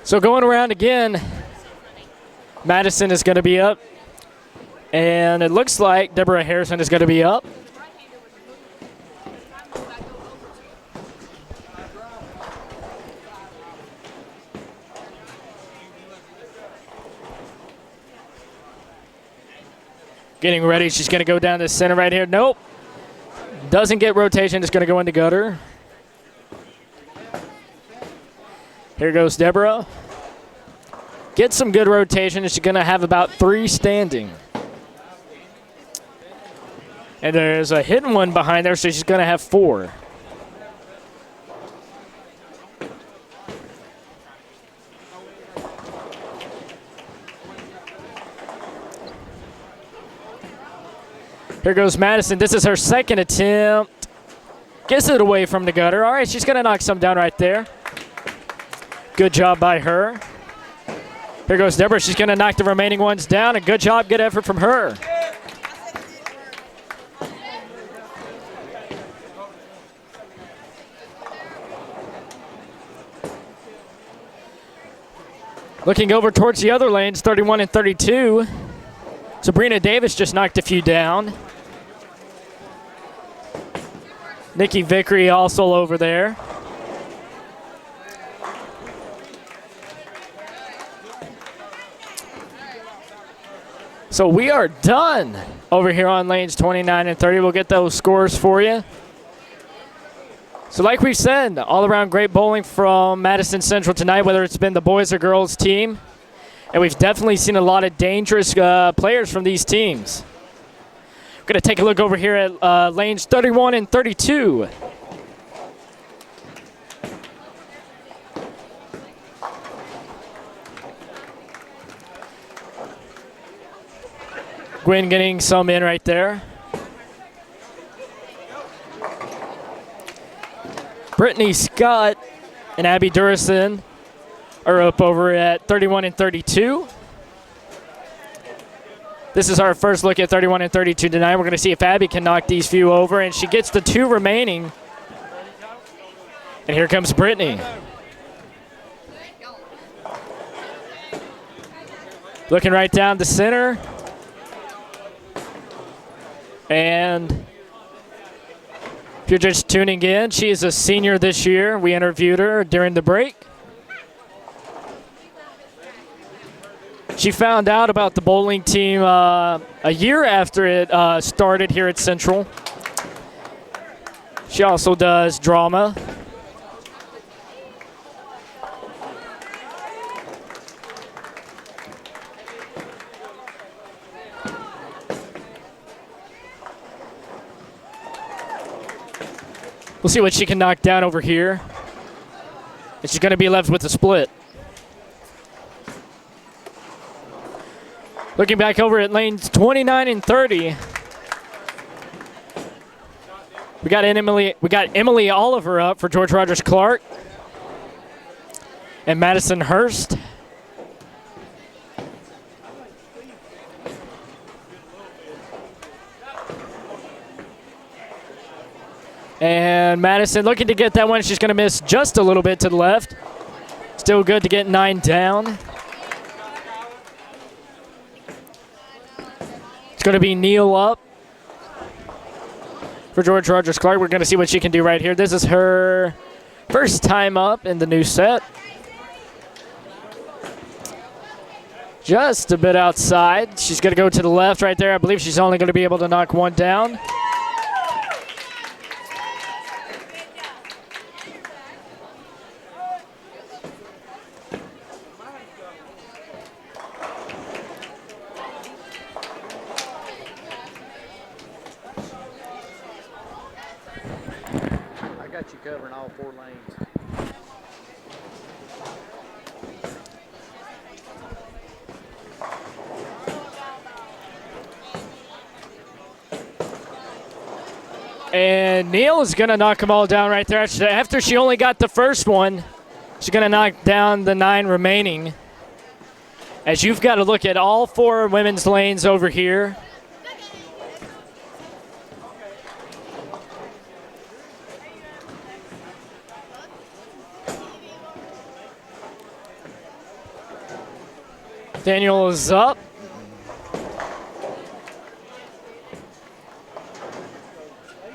So going around again, Madison is going to be up. And it looks like Deborah Harrison is going to be up. Getting ready. She's going to go down the center right here. Nope. Doesn't get rotation. It's going to go into gutter. Here goes Deborah. Gets some good rotation, and she's going to have about 3 standing. And there's a hidden one behind there, so she's going to have 4. Here goes Madison. This is her 2nd attempt. Gets it away from the gutter. All right, she's going to knock some down right there. Good job by her. Here goes Deborah. She's going to knock the remaining ones down. A good job, good effort from her. Looking over towards the other lanes, 31 and 32. Sabrina Davis just knocked a few down. Nikki Vickery also over there. So we are done over here on lanes 29 and 30. We'll get those scores for you. So like we said, all around great bowling from Madison Central tonight, whether it's been the boys or girls team. And we've definitely seen a lot of dangerous players from these teams. We're going to take a look over here at lanes 31 and 32. Gwen getting some in right there. Brittany Scott and Abby Durison are up over at 31 and 32. This is our first look at 31 and 32 tonight. We're going to see if Abby can knock these few over, and she gets the 2 remaining. And here comes Brittany. Looking right down the center. And if you're just tuning in, she is a senior this year. We interviewed her during the break. She found out about the bowling team a year after it started here at Central. She also does drama. We'll see what she can knock down over here. And she's going to be left with a split. Looking back over at lanes 29 and 30. We got Emily Oliver up for George Rogers Clark. And Madison Hurst. And Madison looking to get that one. She's going to miss just a little bit to the left. Still good to get 9 down. It's going to be Neal up for George Rogers Clark. We're going to see what she can do right here. This is her first time up in the new set. Just a bit outside. She's going to go to the left right there. I believe she's only going to be able to knock 1 down. Covering all 4 lanes. And Neal is going to knock them all down right there. After she only got the first one, she's going to knock down the 9 remaining. As you've got to look at all 4 women's lanes over here. Daniel is up.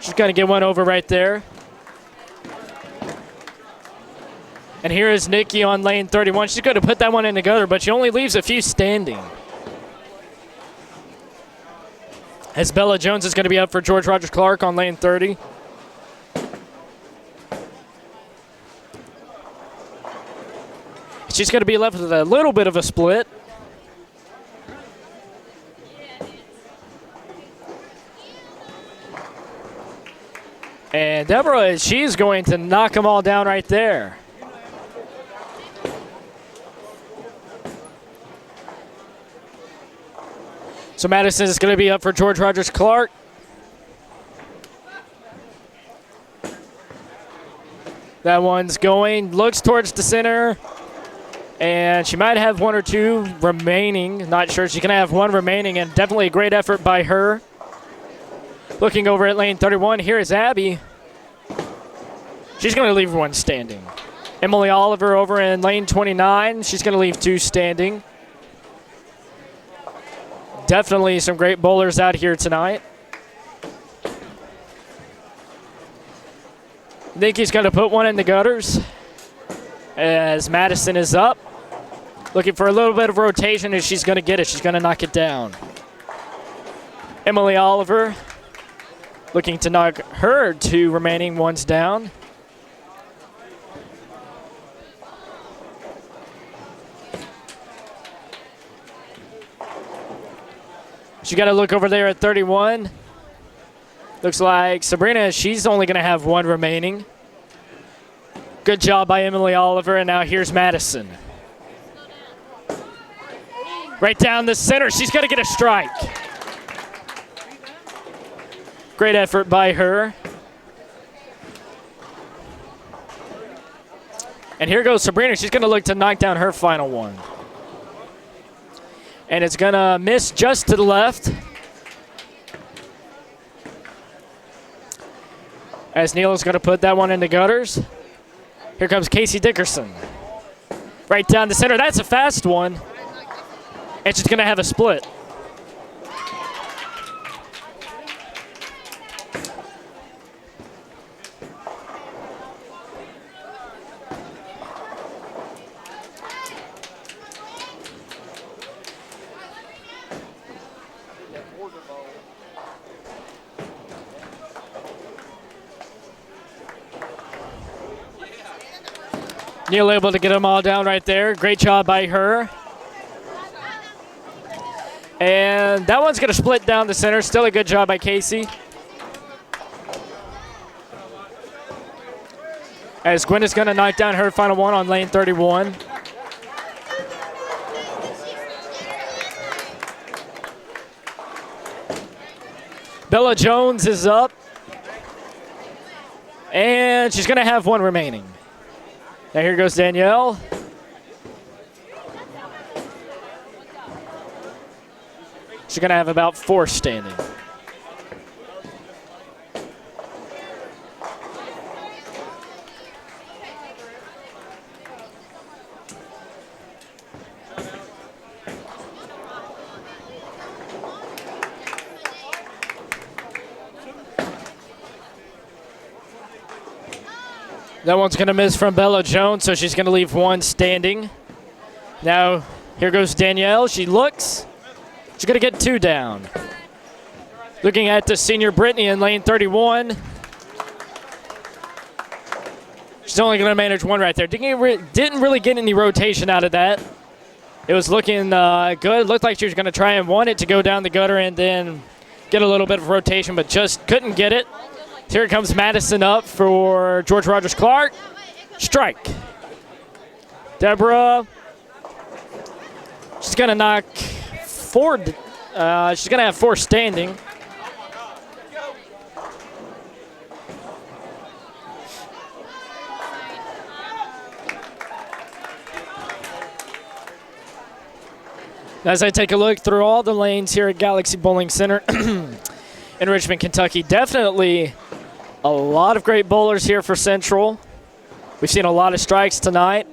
She's going to get one over right there. And here is Nikki on lane 31. She's going to put that one in the gutter, but she only leaves a few standing. As Bella Jones is going to be up for George Rogers Clark on lane 30. She's going to be left with a little bit of a split. And Deborah, she's going to knock them all down right there. So Madison is going to be up for George Rogers Clark. That one's going, looks towards the center. And she might have 1 or 2 remaining. Not sure. She's going to have 1 remaining, and definitely a great effort by her. Looking over at lane 31, here is Abby. She's going to leave one standing. Emily Oliver over in lane 29. She's going to leave 2 standing. Definitely some great bowlers out here tonight. Nikki's going to put one in the gutters as Madison is up. Looking for a little bit of rotation, and she's going to get it. She's going to knock it down. Emily Oliver looking to knock her 2 remaining ones down. She got to look over there at 31. Looks like Sabrina, she's only going to have 1 remaining. Good job by Emily Oliver, and now here's Madison. Right down the center. She's got to get a strike. Great effort by her. And here goes Sabrina. She's going to look to knock down her final one. And it's going to miss just to the left. As Neil's going to put that one in the gutters. Here comes Casey Dickerson. Right down the center. That's a fast one. And she's going to have a split. Neil able to get them all down right there. Great job by her. And that one's going to split down the center. Still a good job by Casey. As Gwen is going to knock down her final one on lane 31. Bella Jones is up. And she's going to have 1 remaining. Now here goes Danielle. She's going to have about 4 standing. That one's going to miss from Bella Jones, so she's going to leave 1 standing. Now, here goes Danielle. She looks. She's going to get 2 down. Looking at the senior Brittany in lane 31. She's only going to manage 1 right there. Didn't really get any rotation out of that. It was looking good. Looked like she was going to try and want it to go down the gutter and then get a little bit of rotation, but just couldn't get it. Here comes Madison up for George Rogers Clark. Strike. Deborah. She's going to knock 4. She's going to have 4 standing. As I take a look through all the lanes here at Galaxy Bowling Center in Richmond, Kentucky, definitely a lot of great bowlers here for Central. We've seen a lot of strikes tonight.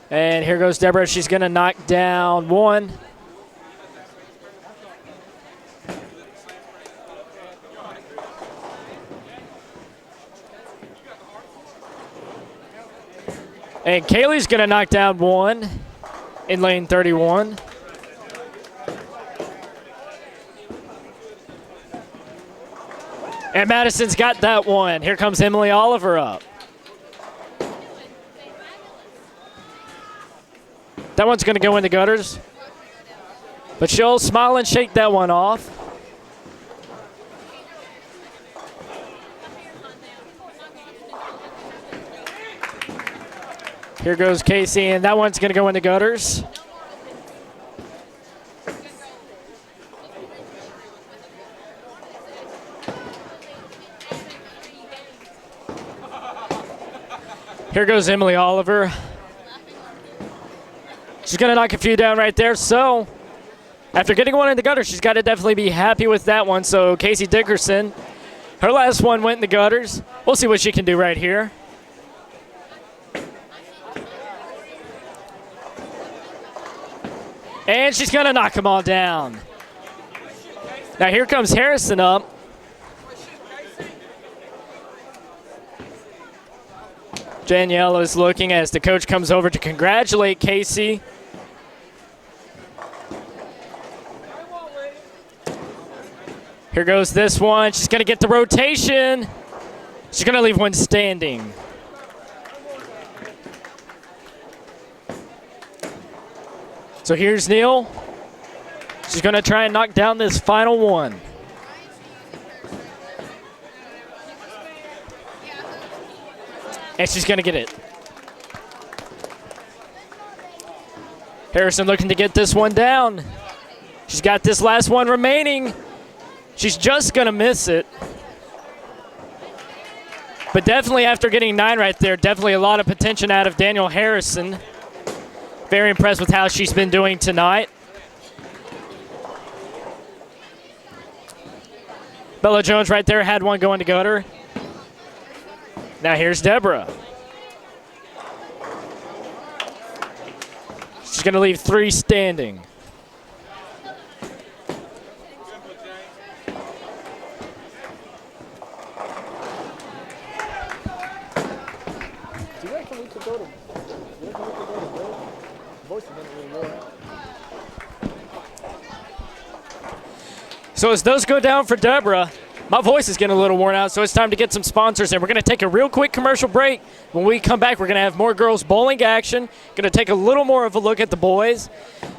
And here goes Deborah. She's going to knock down 1. And Kaylee's going to knock down 1 in lane 31. And Madison's got that one. Here comes Emily Oliver up. That one's going to go in the gutters. But she'll smile and shake that one off. Here goes Casey, and that one's going to go in the gutters. Here goes Emily Oliver. She's going to knock a few down right there. So after getting one in the gutter, she's got to definitely be happy with that one. So Casey Dickerson, Her last one went in the gutters. We'll see what she can do right here. And she's going to knock them all down. Now here comes Harrison up. Danielle is looking as the coach comes over to congratulate Casey. Here goes this one. She's going to get the rotation. She's going to leave one standing. So here's Neal. She's going to try and knock down this final one. And she's going to get it. Harrison looking to get this one down. She's got this last one remaining. She's just going to miss it. But definitely after getting 9 right there, definitely a lot of potential out of Danielle Harrison. Very impressed with how she's been doing tonight. Bella Jones right there had one going to gutter. Now here's Deborah. She's going to leave 3 standing. So as those go down for Deborah, my voice is getting a little worn out, so it's time to get some sponsors in. We're going to take a real quick commercial break. When we come back, we're going to have more girls bowling action. Going to take a little more of a look at the boys.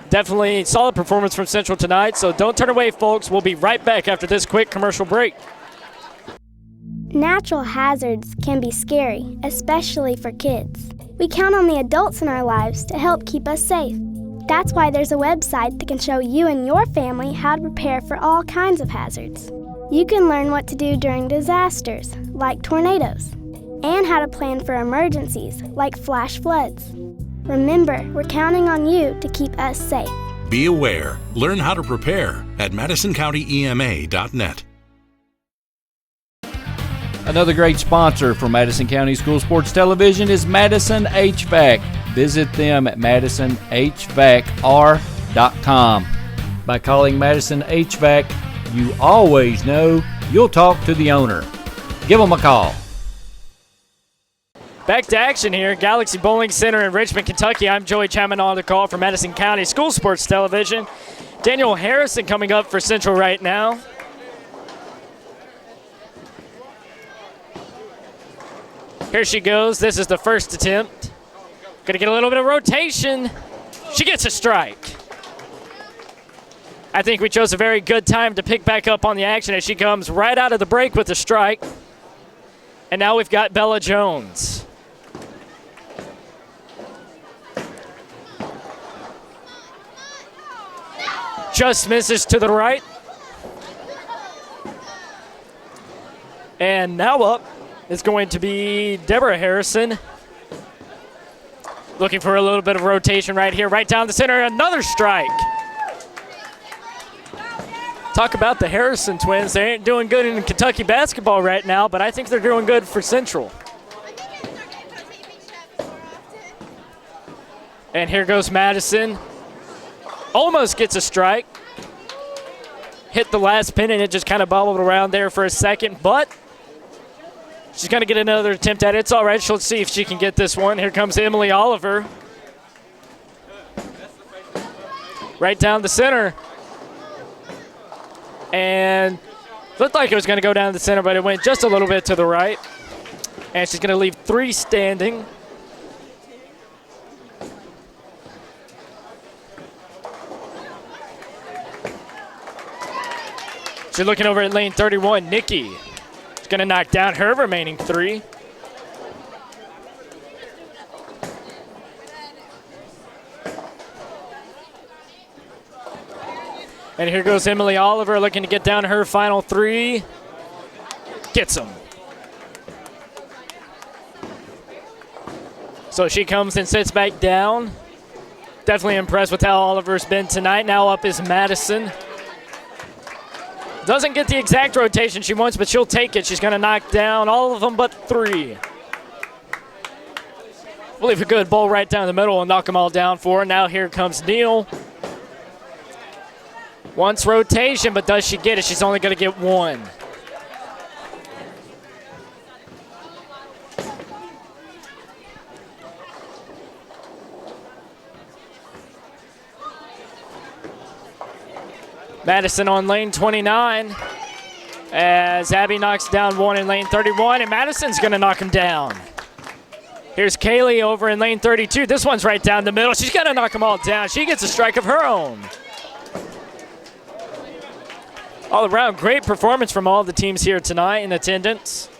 Definitely solid performance from Central tonight, so don't turn away, folks. We'll be right back after this quick commercial break. Natural hazards can be scary, especially for kids. We count on the adults in our lives to help keep us safe. That's why there's a website that can show you and your family how to prepare for all kinds of hazards. You can learn what to do during disasters, like tornadoes, and how to plan for emergencies, like flash floods. Remember, we're counting on you to keep us safe. Be aware. Learn how to prepare at MadisonCountyEMA.net. Another great sponsor for Madison County School Sports Television is Madison HVAC. Visit them at MadisonHVACR.com. By calling Madison HVAC, you always know you'll talk to the owner. Give them a call. Back to action here, Galaxy Bowling Center in Richmond, Kentucky. I'm Joey Chapman on the call for Madison County School Sports Television. Danielle Harrison coming up for Central right now. Here she goes. This is the first attempt. Going to get a little bit of rotation. She gets a strike. I think we chose a very good time to pick back up on the action as she comes right out of the break with a strike. And now we've got Bella Jones. Just misses to the right. And now up is going to be Deborah Harrison. Looking for a little bit of rotation right here, right down the center, another strike. Talk about the Harrison twins. They ain't doing good in Kentucky basketball right now, but I think they're doing good for Central. And here goes Madison. Almost gets a strike. Hit the last pin and it just kind of bobbled around there for a second, but she's going to get another attempt at it. It's all right. She'll see if she can get this one. Here comes Emily Oliver. Right down the center. And looked like it was going to go down the center, but it went just a little bit to the right. And she's going to leave 3 standing. She's looking over at lane 31, Nikki. She's going to knock down her remaining 3. And here goes Emily Oliver looking to get down her final 3. Gets them. So she comes and sits back down. Definitely impressed with how Oliver's been tonight. Now up is Madison. Doesn't get the exact rotation she wants, but she'll take it. She's going to knock down all of them but 3. We'll leave a good bowl right down the middle and knock them all down for her. Now here comes Neal. Wants rotation, but does she get it? She's only going to get 1. Madison on lane 29 as Abby knocks down 1 in lane 31, and Madison's going to knock him down. Here's Kaylee over in lane 32. This one's right down the middle. She's got to knock them all down. She gets a strike of her own. All around, great performance from all the teams here tonight in attendance.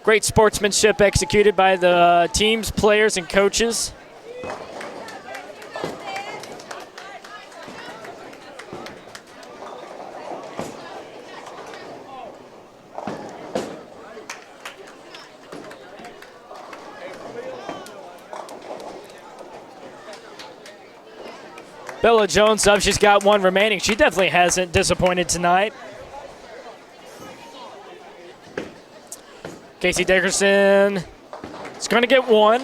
Great sportsmanship executed by the teams, players, and coaches. Bella Jones up. She's got 1 remaining. She definitely hasn't disappointed tonight. Casey Dickerson is going to get 1.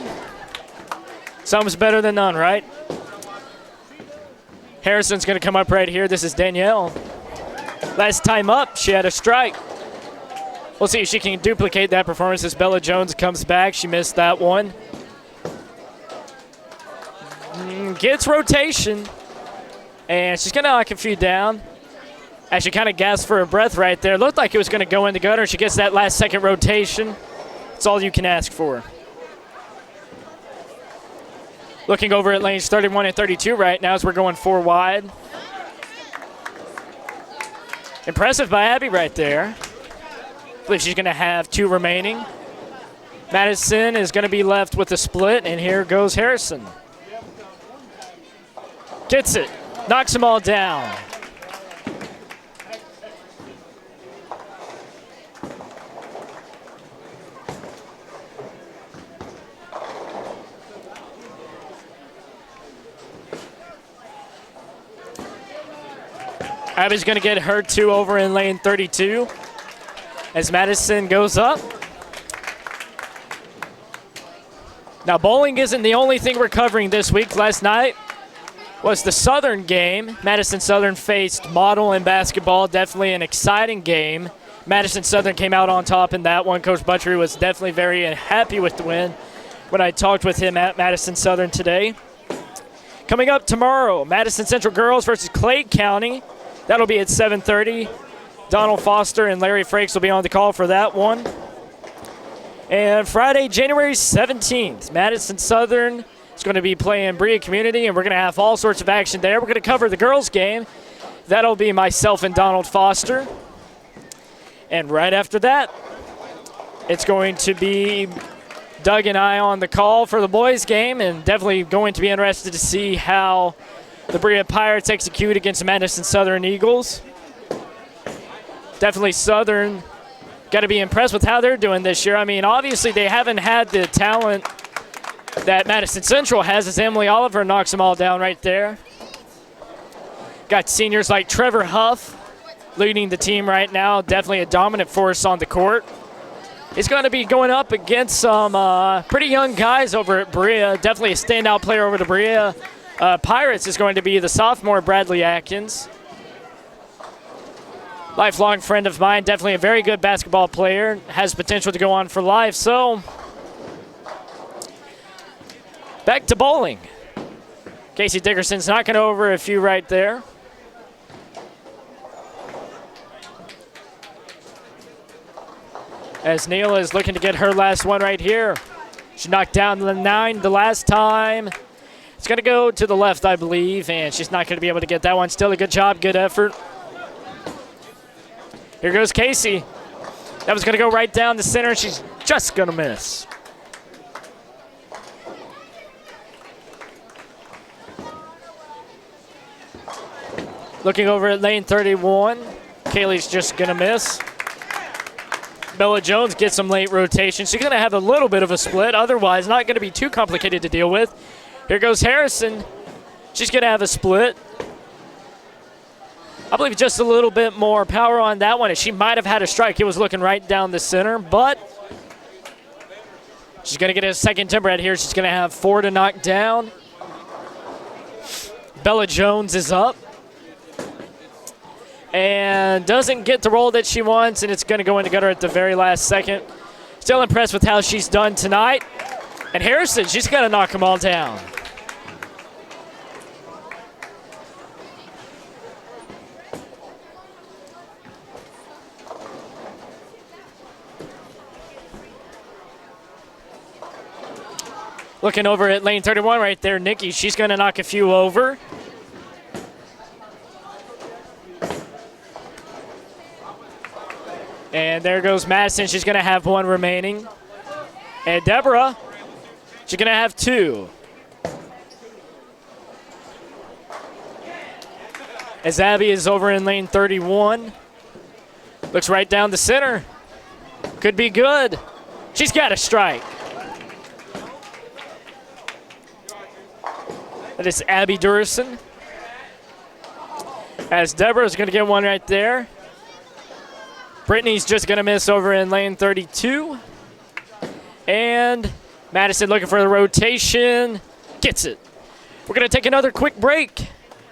Some's better than none, right? Harrison's going to come up right here. This is Danielle. Last time up, she had a strike. We'll see if she can duplicate that performance as Bella Jones comes back. She missed that one. Gets rotation. And she's going to knock a few down. As she kind of gasped for her breath right there. Looked like it was going to go in the gutter. She gets that last second rotation. It's all you can ask for. Looking over at lanes 31 and 32 right now as we're going 4 wide. Impressive by Abby right there. I believe she's going to have 2 remaining. Madison is going to be left with a split, and here goes Harrison. Gets it. Knocks them all down. Abby's going to get her 2 over in lane 32 as Madison goes up. Now, bowling isn't the only thing we're covering this week. Last night was the Southern game. Madison Southern faced Model in basketball. Definitely an exciting game. Madison Southern came out on top in that one. Coach Butchery was definitely very happy with the win when I talked with him at Madison Southern today. Coming up tomorrow, Madison Central Girls versus Clay County. That'll be at 7:30. Donald Foster and Larry Frakes will be on the call for that one. And Friday, January 17th, Madison Southern is going to be playing Brea Community, and we're going to have all sorts of action there. We're going to cover the girls' game. That'll be myself and Donald Foster. And right after that, it's going to be Doug and I on the call for the boys' game, and definitely going to be interested to see how the Brea Pirates execute against the Madison Southern Eagles. Definitely Southern got to be impressed with how they're doing this year. I mean, obviously they haven't had the talent that Madison Central has, as Emily Oliver knocks them all down right there. Got seniors like Trevor Huff leading the team right now. Definitely a dominant force on the court. He's going to be going up against some pretty young guys over at Brea. Definitely a standout player over the Brea Pirates is going to be the sophomore Bradley Atkins. Lifelong friend of mine, definitely a very good basketball player, has potential to go on for life. So, back to bowling. Casey Dickerson's knocking over a few right there. As Neal is looking to get her last one right here. She knocked down the 9 the last time. It's going to go to the left, I believe, and she's not going to be able to get that one. Still a good job, good effort. Here goes Casey. That was going to go right down the center, and she's just going to miss. Looking over at lane 31, Kaylee's just going to miss. Bella Jones gets some late rotation. She's going to have a little bit of a split. Otherwise, not going to be too complicated to deal with. Here goes Harrison. She's going to have a split. I believe just a little bit more power on that one. She might have had a strike. It was looking right down the center, but she's going to get a second timber out here. She's going to have 4 to knock down. Bella Jones is up and doesn't get the roll that she wants, and it's going to go in the gutter at the very last second. Still impressed with how she's done tonight. And Harrison, she's going to knock them all down. Looking over at lane 31 right there, Nikki, she's going to knock a few over. And there goes Madison. She's going to have 1 remaining. And Deborah, she's going to have 2. As Abby is over in lane 31. Looks right down the center. Could be good. She's got a strike. That is Abby Durson. As Deborah is going to get 1 right there. Brittany's just going to miss over in lane 32. And Madison looking for the rotation. Gets it. We're going to take another quick break.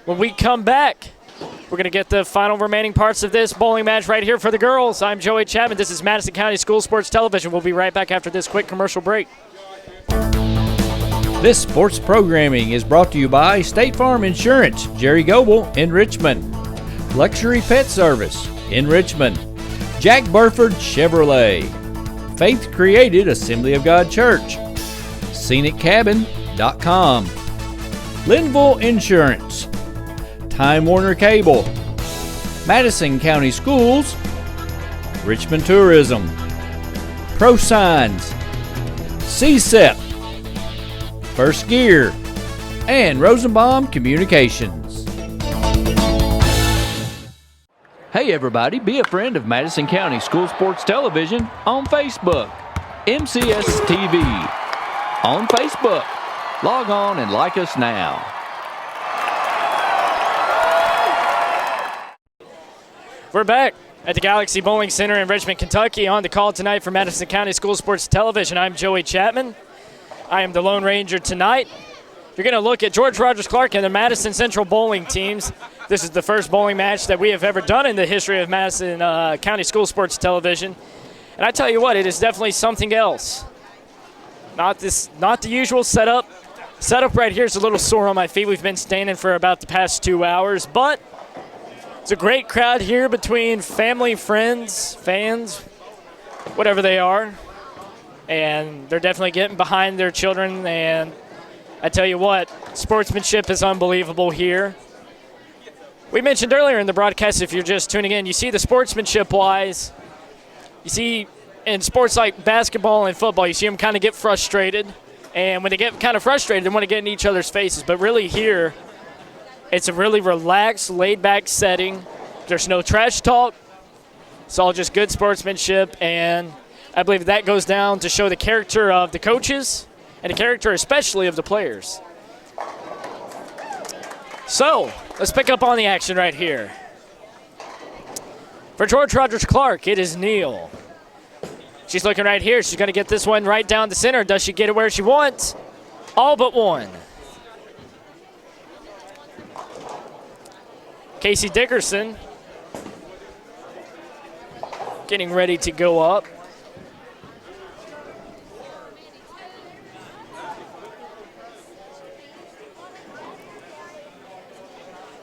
When we come back, we're going to get the final remaining parts of this bowling match right here for the girls. I'm Joey Chapman. This is Madison County School Sports Television. We'll be right back after this quick commercial break. This sports programming is brought to you by State Farm Insurance, Jerry Goble in Richmond, Luxury Pet Service in Richmond, Jack Burford Chevrolet, Faith Created Assembly of God Church, ScenicCabin.com, Linville Insurance, Time Warner Cable, Madison County Schools, Richmond Tourism, Pro Signs, CSEP, First Gear, and Rosenbaum Communications. Hey everybody, be a friend of Madison County School Sports Television on Facebook. MCS TV on Facebook. Log on and like us now. We're back at the Galaxy Bowling Center in Richmond, Kentucky. On the call tonight for Madison County School Sports Television, I'm Joey Chapman. I am the Lone Ranger tonight. You're going to look at George Rogers Clark and the Madison Central bowling teams. This is the first bowling match that we have ever done in the history of Madison County School Sports Television. And I tell you what, it is definitely something else. Not the usual setup. Setup right here is a little sore on my feet. We've been standing for about the past 2 hours, but it's a great crowd here between family, friends, fans, whatever they are. And they're definitely getting behind their children. And I tell you what, sportsmanship is unbelievable here. We mentioned earlier in the broadcast, if you're just tuning in, you see the sportsmanship-wise. You see in sports like basketball and football, you see them kind of get frustrated. And when they get kind of frustrated, they want to get in each other's faces. But really here, it's a really relaxed, laid-back setting. There's no trash talk. It's all just good sportsmanship. And I believe that goes down to show the character of the coaches and the character especially of the players. So, let's pick up on the action right here. For George Rogers Clark, it is Neal. She's looking right here. She's going to get this one right down the center. Does she get it where she wants? All but one. Casey Dickerson getting ready to go up.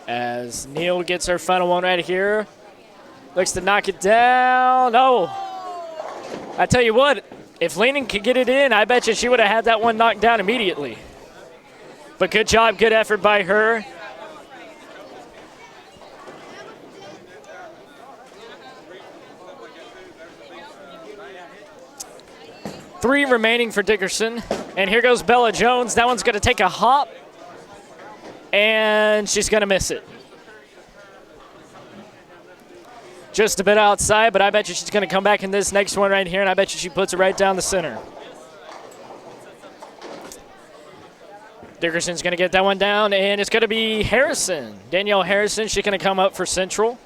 As Neal gets her final one right here. Looks to knock it down. No. I tell you what, if Leaning could get it in, I bet you she would have had that one knocked down immediately. But good job, good effort by her. Three remaining for Dickerson. And here goes Bella Jones. That one's going to take a hop. And she's going to miss it. Just a bit outside, but I bet you she's going to come back in this next one right here, and I bet you she puts it right down the center. Dickerson's going to get that one down, and it's going to be Harrison. Danielle Harrison, she's going to come up for Central.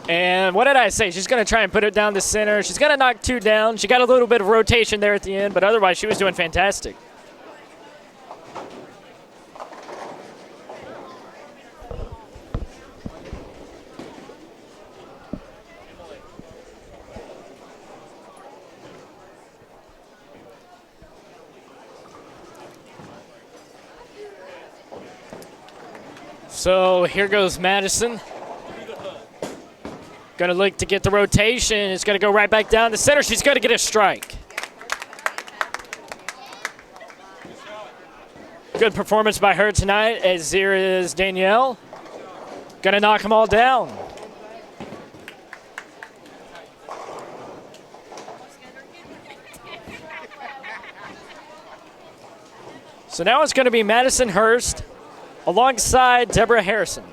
And what did I say? She's going to try and put it down the center. She's going to knock 2 down. She got a little bit of rotation there at the end, but otherwise she was doing fantastic. So here goes Madison. Going to look to get the rotation. It's going to go right back down the center. She's going to get a strike. Good performance by her tonight, as here is Danielle. Going to knock them all down. So now it's going to be Madison Hurst alongside Deborah Harrison.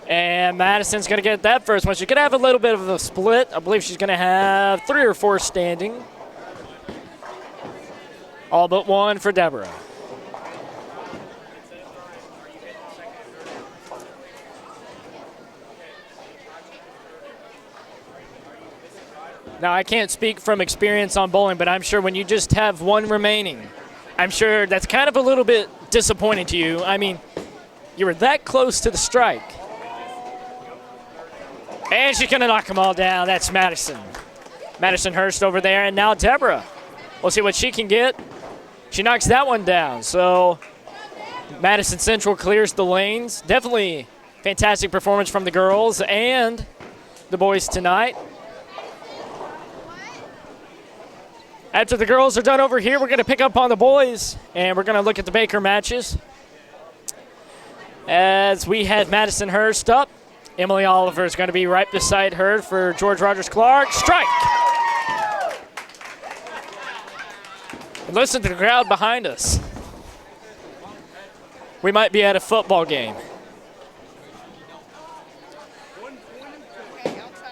And Madison's going to get that first one. She's going to have a little bit of a split. I believe she's going to have 3 or 4 standing. All but 1 for Deborah. Now, I can't speak from experience on bowling, but I'm sure when you just have 1 remaining, I'm sure that's kind of a little bit disappointing to you. I mean, you were that close to the strike. And she's going to knock them all down. That's Madison. Madison Hurst over there. And now Deborah. We'll see what she can get. She knocks that one down. So Madison Central clears the lanes. Definitely fantastic performance from the girls and the boys tonight. After the girls are done over here, we're going to pick up on the boys, and we're going to look at the Baker matches. As we had Madison Hurst up, Emily Oliver is going to be right beside her for George Rogers Clark. Strike! And listen to the crowd behind us. We might be at a football game.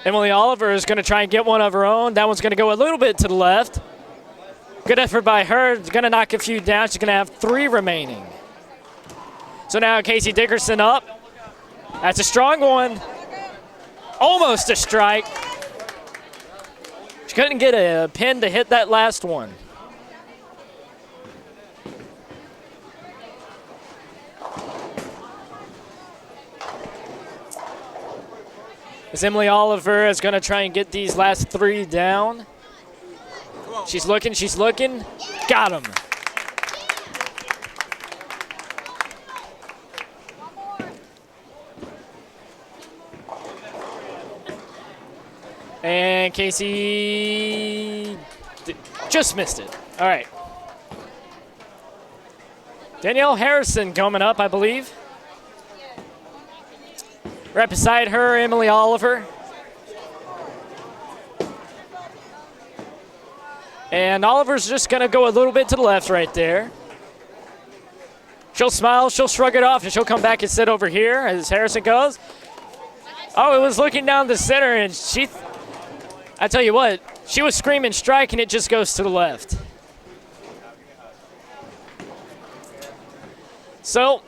Emily Oliver is going to try and get one of her own. That one's going to go a little bit to the left. Good effort by her. She's going to knock a few down. She's going to have 3 remaining. So now Casey Dickerson up. That's a strong one. Almost a strike. She couldn't get a pin to hit that last one. As Emily Oliver is going to try and get these last 3 down. She's looking. Got him. And Casey just missed it. All right. Danielle Harrison coming up, I believe. Right beside her, Emily Oliver. And Oliver's just going to go a little bit to the left right there. She'll smile, she'll shrug it off, and she'll come back and sit over here as Harrison goes. Oh, it was looking down the center, and I tell you what, she was screaming strike, and it just goes to the left. So,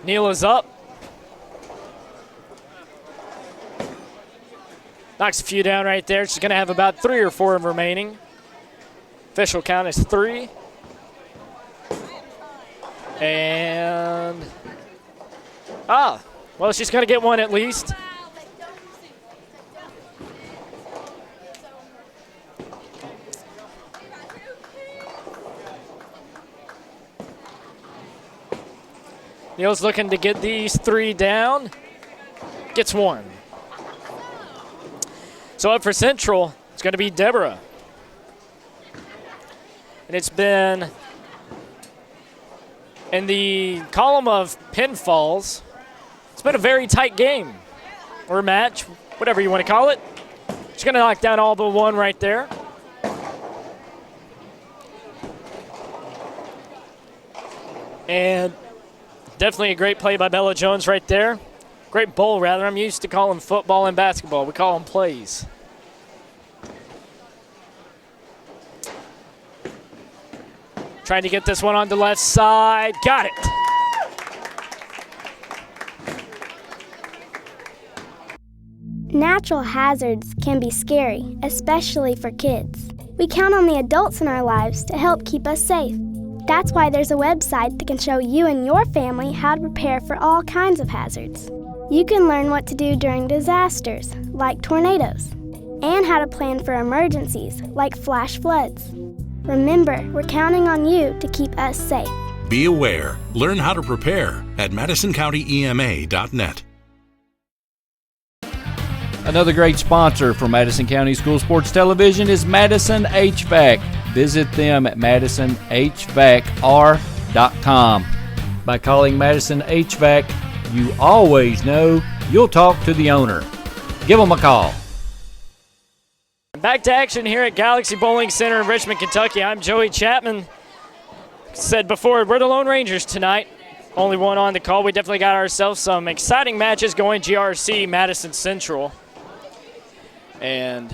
Neal is up. Knocks a few down right there. She's going to have about 3 or 4 remaining. Official count is 3. And, well, she's going to get one at least. Neal's looking to get these 3 down. Gets 1. So up for Central, it's going to be Deborah. And it's been in the column of pinfalls. It's been a very tight game or match, whatever you want to call it. She's going to knock down all but 1 right there. And definitely a great play by Bella Jones right there. Great bowl, rather. I'm used to calling football and basketball. We call them plays. Trying to get this one on the left side. Got it. Natural hazards can be scary, especially for kids. We count on the adults in our lives to help keep us safe. That's why there's a website that can show you and your family how to prepare for all kinds of hazards. You can learn what to do during disasters, like tornadoes, and how to plan for emergencies, like flash floods. Remember, we're counting on you to keep us safe. Be aware. Learn how to prepare at MadisonCountyEMA.net. Another great sponsor for Madison County School Sports Television is Madison HVAC. Visit them at MadisonHVACR.com. By calling Madison HVAC, you always know you'll talk to the owner. Give them a call. Back to action here at Galaxy Bowling Center in Richmond, Kentucky. I'm Joey Chapman. Said before, we're the Lone Rangers tonight. Only one on the call. We definitely got ourselves some exciting matches going. GRC, Madison Central. And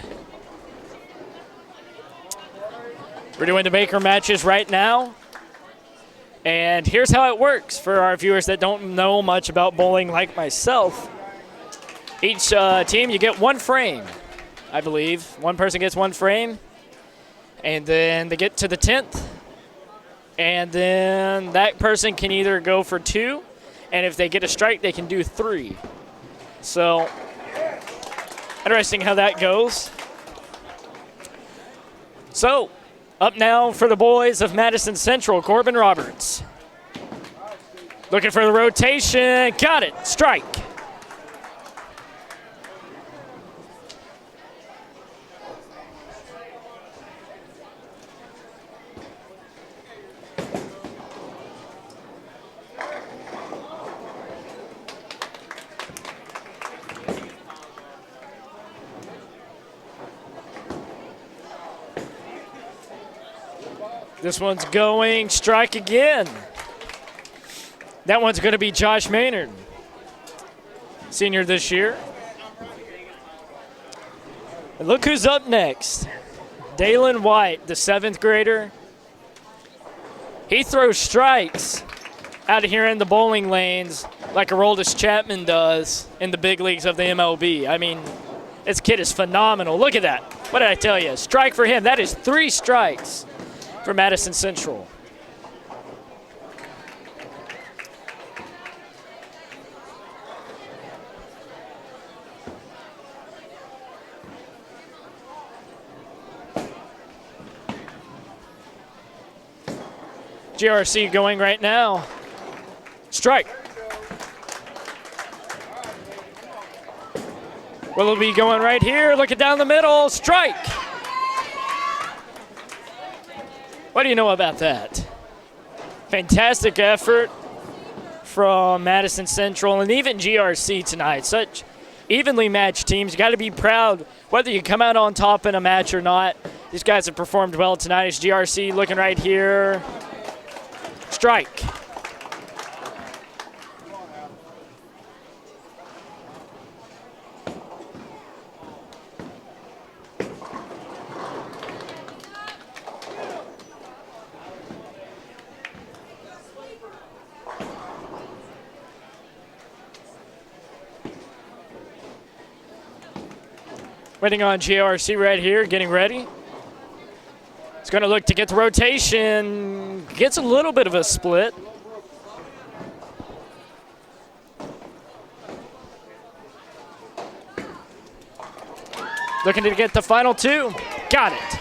we're doing the Baker matches right now. And here's how it works for our viewers that don't know much about bowling like myself. Each team, you get one frame, I believe. One person gets one frame. And then they get to the 10th. And then that person can either go for 2. And if they get a strike, they can do 3. So, interesting how that goes. So, up now for the boys of Madison Central, Corbin Roberts. Looking for the rotation. Got it. Strike. This one's going strike again. That one's going to be Josh Maynard, senior this year. And look who's up next. Dalen White, the 7th grader. He throws strikes out of here in the bowling lanes like Aroldis Chapman does in the big leagues of the MLB. I mean, this kid is phenomenal. Look at that. What did I tell you? Strike for him. That is 3 strikes for Madison Central. GRC going right now. Strike. Will it be going right here? Look it down the middle. Strike. What do you know about that? Fantastic effort from Madison Central and even GRC tonight. Such evenly matched teams. You got to be proud whether you come out on top in a match or not. These guys have performed well tonight. It's GRC looking right here. Strike. Waiting on GRC right here, getting ready. It's going to look to get the rotation. Gets a little bit of a split. Looking to get the final 2. Got it.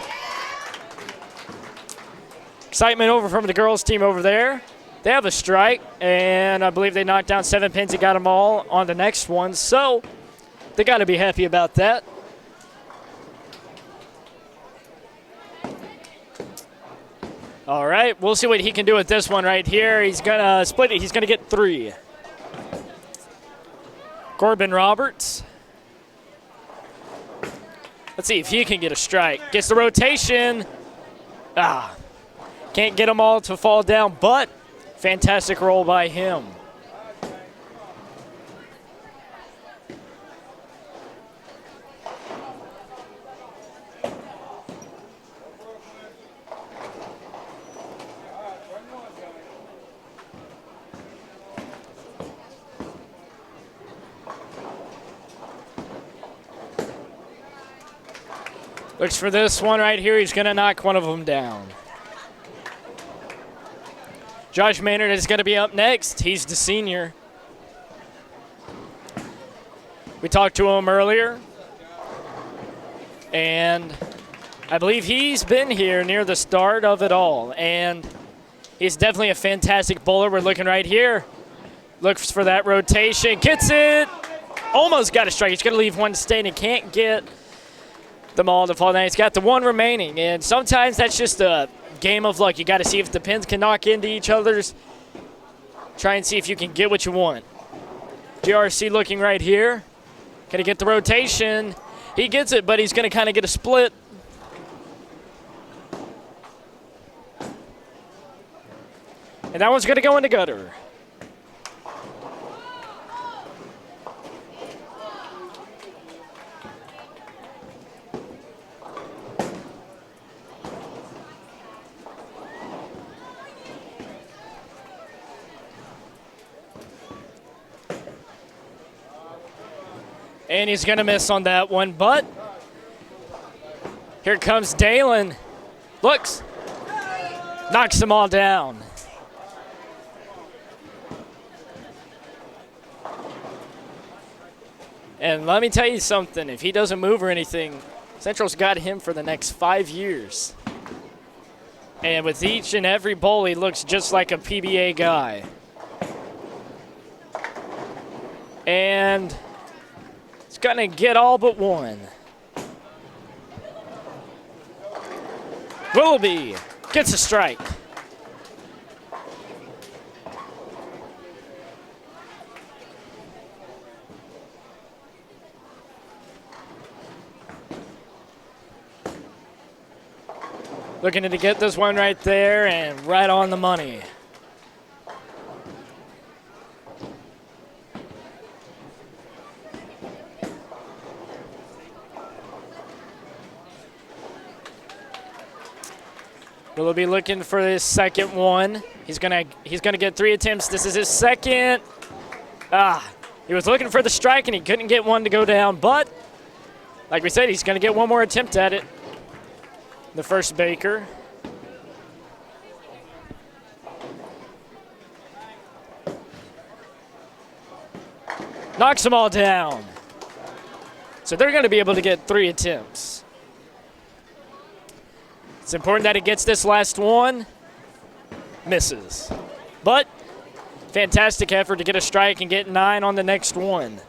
Excitement over from the girls team over there. They have a strike, and I believe they knocked down 7 pins and got them all on the next one. So they got to be happy about that. All right, we'll see what he can do with this one right here. He's going to split it. He's going to get 3. Corbin Roberts. Let's see if he can get a strike. Gets the rotation. Can't get them all to fall down, but fantastic roll by him. Looks for this one right here. He's going to knock one of them down. Josh Maynard is going to be up next. He's the senior. We talked to him earlier, and I believe he's been here near the start of it all, and he's definitely a fantastic bowler. We're looking right here. Looks for that rotation. Gets it. Almost got a strike. He's going to leave one staying and can't get them all to fall down. He's got the one remaining, and sometimes that's just a game of luck. You got to see if the pins can knock into each other's. Try and see if you can get what you want. GRC looking right here. Going to get the rotation. He gets it, but he's going to kind of get a split. And that one's going to go in the gutter. And he's going to miss on that one, but here comes Dalen. Looks. Knocks them all down. And let me tell you something. If he doesn't move or anything, Central's got him for the next 5 years. And with each and every bowl, he looks just like a PBA guy. And he's going to get all but one. Willoughby gets a strike. Looking to get this one right there and right on the money. Will be looking for his second one. He's gonna get 3 attempts. This is his second. He was looking for the strike and he couldn't get one to go down, but like we said, he's gonna get one more attempt at it. The first Baker. Knocks them all down. So they're going to be able to get 3 attempts. It's important that he gets this last one. Misses. But fantastic effort to get a strike and get 9 on the next one.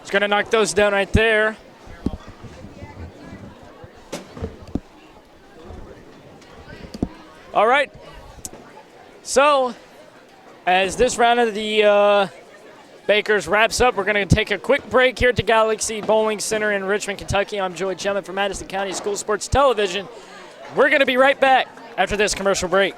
He's going to knock those down right there. All right. So, as this round of the Bakers wraps up, we're going to take a quick break here at the Galaxy Bowling Center in Richmond, Kentucky. I'm Joey Chapman from Madison County School Sports Television. We're going to be right back after this commercial break.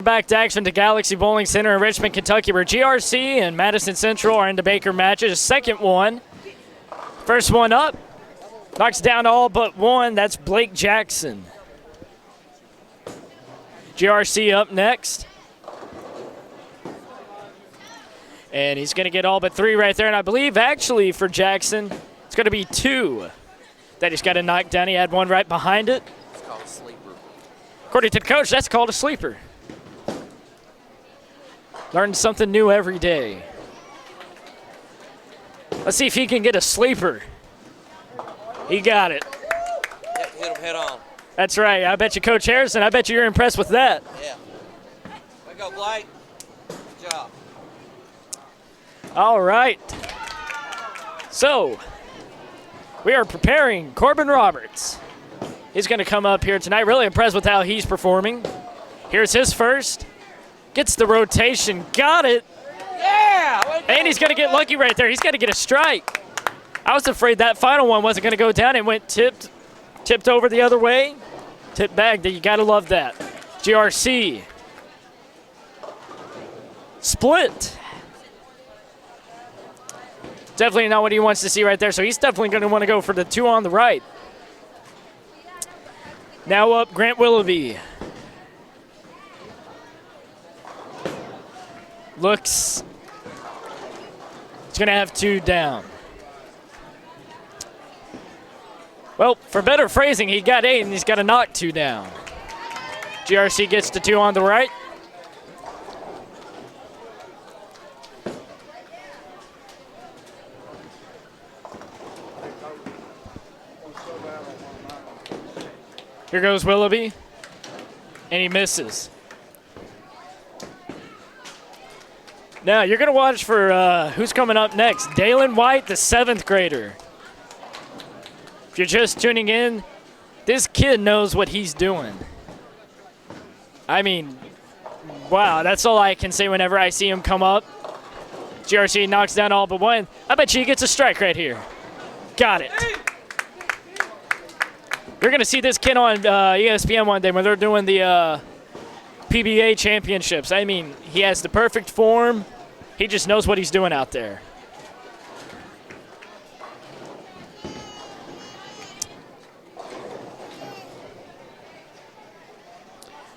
Back to action to Galaxy Bowling Center in Richmond, Kentucky, where GRC and Madison Central are in the Baker matches. Second one. First one up. Knocks down all but one. That's Blake Jackson. GRC up next. And he's going to get all but 3 right there. And I believe, actually, for Jackson, it's going to be 2. That he's got a knockdown. He had one right behind it. It's called a sleeper. According to the coach, that's called a sleeper. Learn something new every day. Let's see if he can get a sleeper. He got it. Hit him head on. That's right. I bet you, Coach Harrison, I bet you're impressed with that. Yeah. There you go, Blake. Good job. All right. So, we are preparing Corbin Roberts. He's going to come up here tonight. Really impressed with how he's performing. Here's his first. Gets the rotation. Got it. Yeah! And he's going to get lucky right there. He's got to get a strike. I was afraid that final one wasn't going to go down. It went tipped over the other way. Tipped back. You got to love that. GRC. Split. Definitely not what he wants to see right there. So he's definitely going to want to go for the 2 on the right. Now up Grant Willoughby. Looks. He's going to have 2 down. Well, for better phrasing, he got 8 and he's got to knock 2 down. GRC gets the 2 on the right. Here goes Willoughby, and he misses. Now, you're going to watch for who's coming up next. Dalen White, the 7th grader. If you're just tuning in, this kid knows what he's doing. I mean, wow, that's all I can say whenever I see him come up. GRC knocks down all but one. I bet you he gets a strike right here. Got it. You're going to see this kid on ESPN one day when they're doing the PBA championships. I mean, he has the perfect form. He just knows what he's doing out there.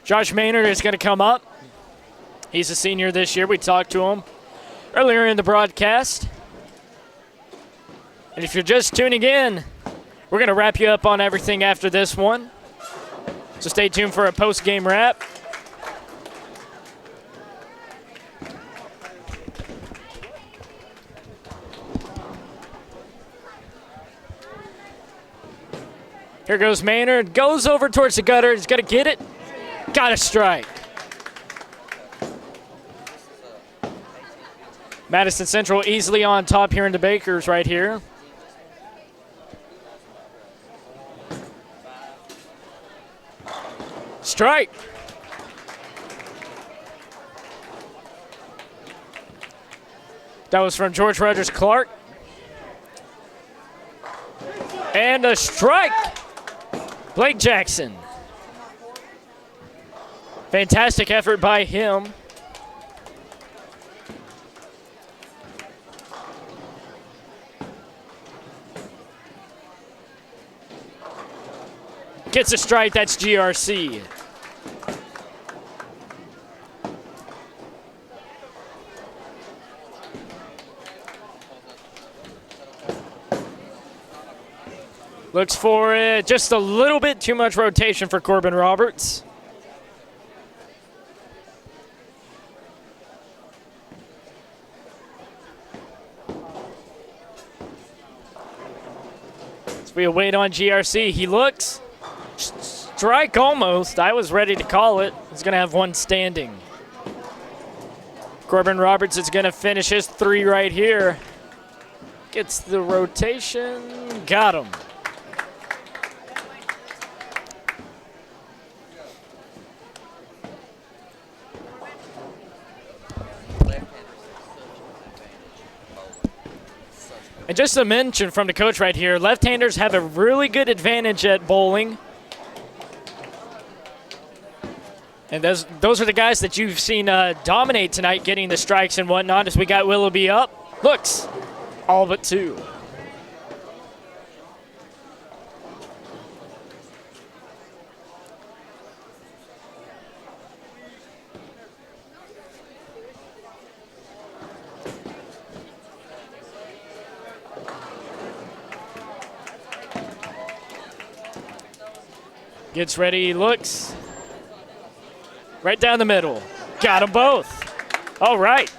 Josh Maynard is going to come up. He's a senior this year. We talked to him earlier in the broadcast. And if you're just tuning in, we're going to wrap you up on everything after this one. So stay tuned for a post-game wrap. Here goes Maynard. Goes over towards the gutter. He's got to get it. Got a strike. Madison Central easily on top here in the Bakers right here. Strike. That was from George Rogers Clark. And a strike. Blake Jackson. Fantastic effort by him. Gets a strike, that's GRC. Looks for it. Just a little bit too much rotation for Corbin Roberts. So we wait on GRC. He looks. Strike almost. I was ready to call it. He's going to have 1 standing. Corbin Roberts is going to finish his 3 right here. Gets the rotation. Got him. And just a mention from the coach right here, left-handers have a really good advantage at bowling. And those are the guys that you've seen dominate tonight, getting the strikes and whatnot, as we got Willoughby up. Looks, all but 2. Gets ready, looks. Right down the middle. Got them both. All right.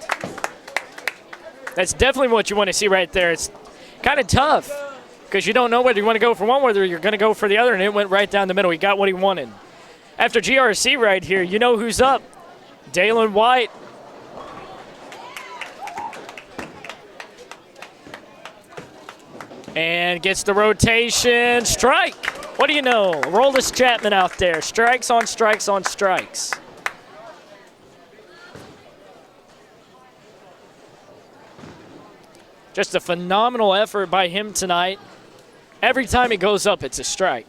That's definitely what you want to see right there. It's kind of tough because you don't know whether you want to go for one, whether you're going to go for the other, and it went right down the middle. He got what he wanted. After GRC right here, you know who's up. Dalen White. And gets the rotation. Strike. What do you know? Roldis Chapman out there. Strikes on strikes on strikes. Just a phenomenal effort by him tonight. Every time he goes up, it's a strike.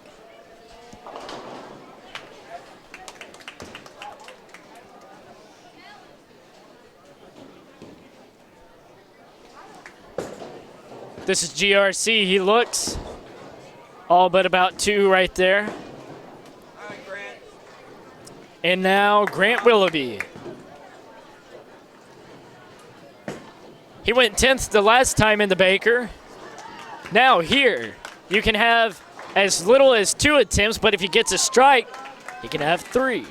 This is GRC. He looks all but about 2 right there. And now Grant Willoughby. He went 10th the last time in the Baker. Now here, you can have as little as 2 attempts, but if he gets a strike, he can have 3.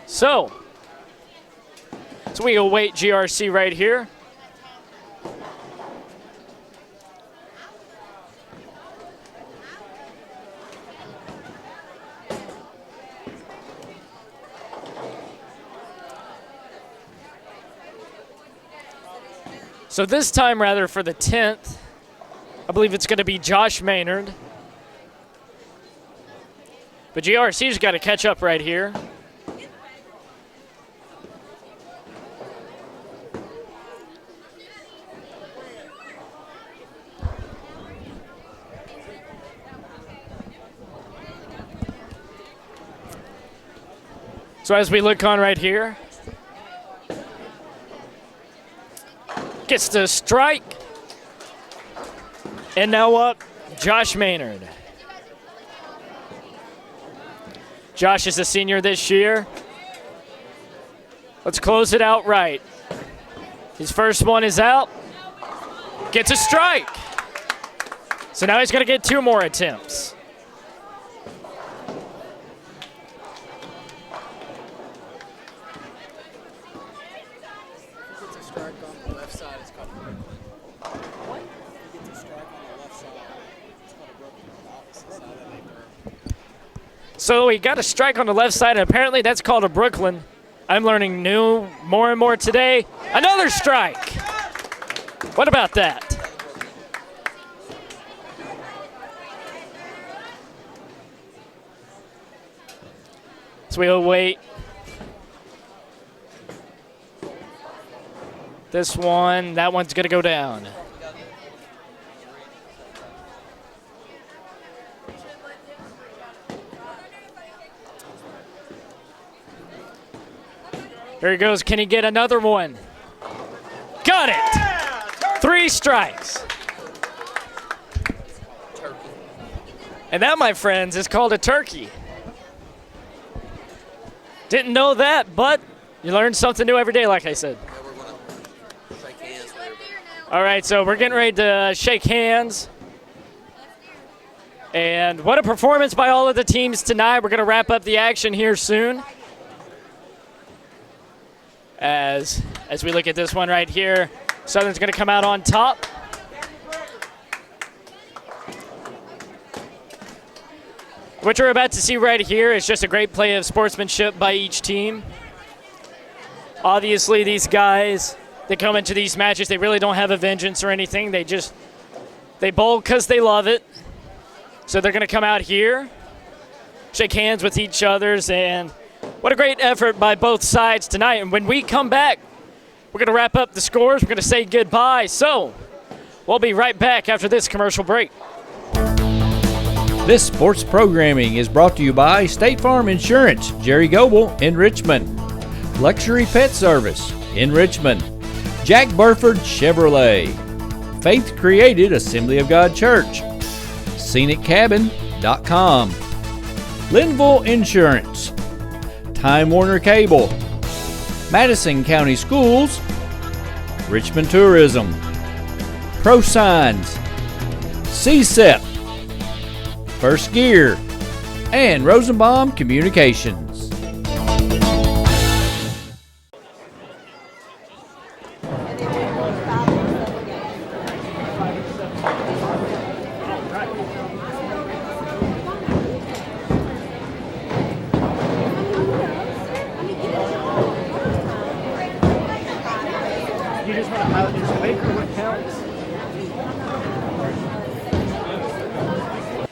So we await GRC right here. So this time, rather, for the 10th, I believe it's going to be Josh Maynard. But GRC's got to catch up right here. So as we look on right here, gets the strike. And now up, Josh Maynard. Josh is a senior this year. Let's close it out right. His first one is out. Gets a strike. So now he's going to get 2 more attempts. So he got a strike on the left side, and apparently that's called a Brooklyn. I'm learning more and more today. Another strike. What about that? So we'll wait. This one, that one's going to go down. Here he goes. Can he get another one? Got it. 3 strikes. And that, my friends, is called a turkey. Didn't know that, but you learn something new every day, like I said. All right, so we're getting ready to shake hands. And what a performance by all of the teams tonight. We're going to wrap up the action here soon. As we look at this one right here, Southern's going to come out on top. What you're about to see right here is just a great play of sportsmanship by each team. Obviously, these guys that come into these matches, they really don't have a vengeance or anything. They bowl because they love it. So they're going to come out here, shake hands with each other's, and what a great effort by both sides tonight. And when we come back, we're going to wrap up the scores. We're going to say goodbye. So we'll be right back after this commercial break. This sports programming is brought to you by State Farm Insurance, Jerry Goble in Richmond, Luxury Pet Service in Richmond, Jack Burford Chevrolet, Faith Created Assembly of God Church, ScenicCabin.com, Linville Insurance, Time Warner Cable, Madison County Schools, Richmond Tourism, Pro Signs, CSEP, First Gear, and Rosenbaum Communications. You just want to highlight this Baker what counts.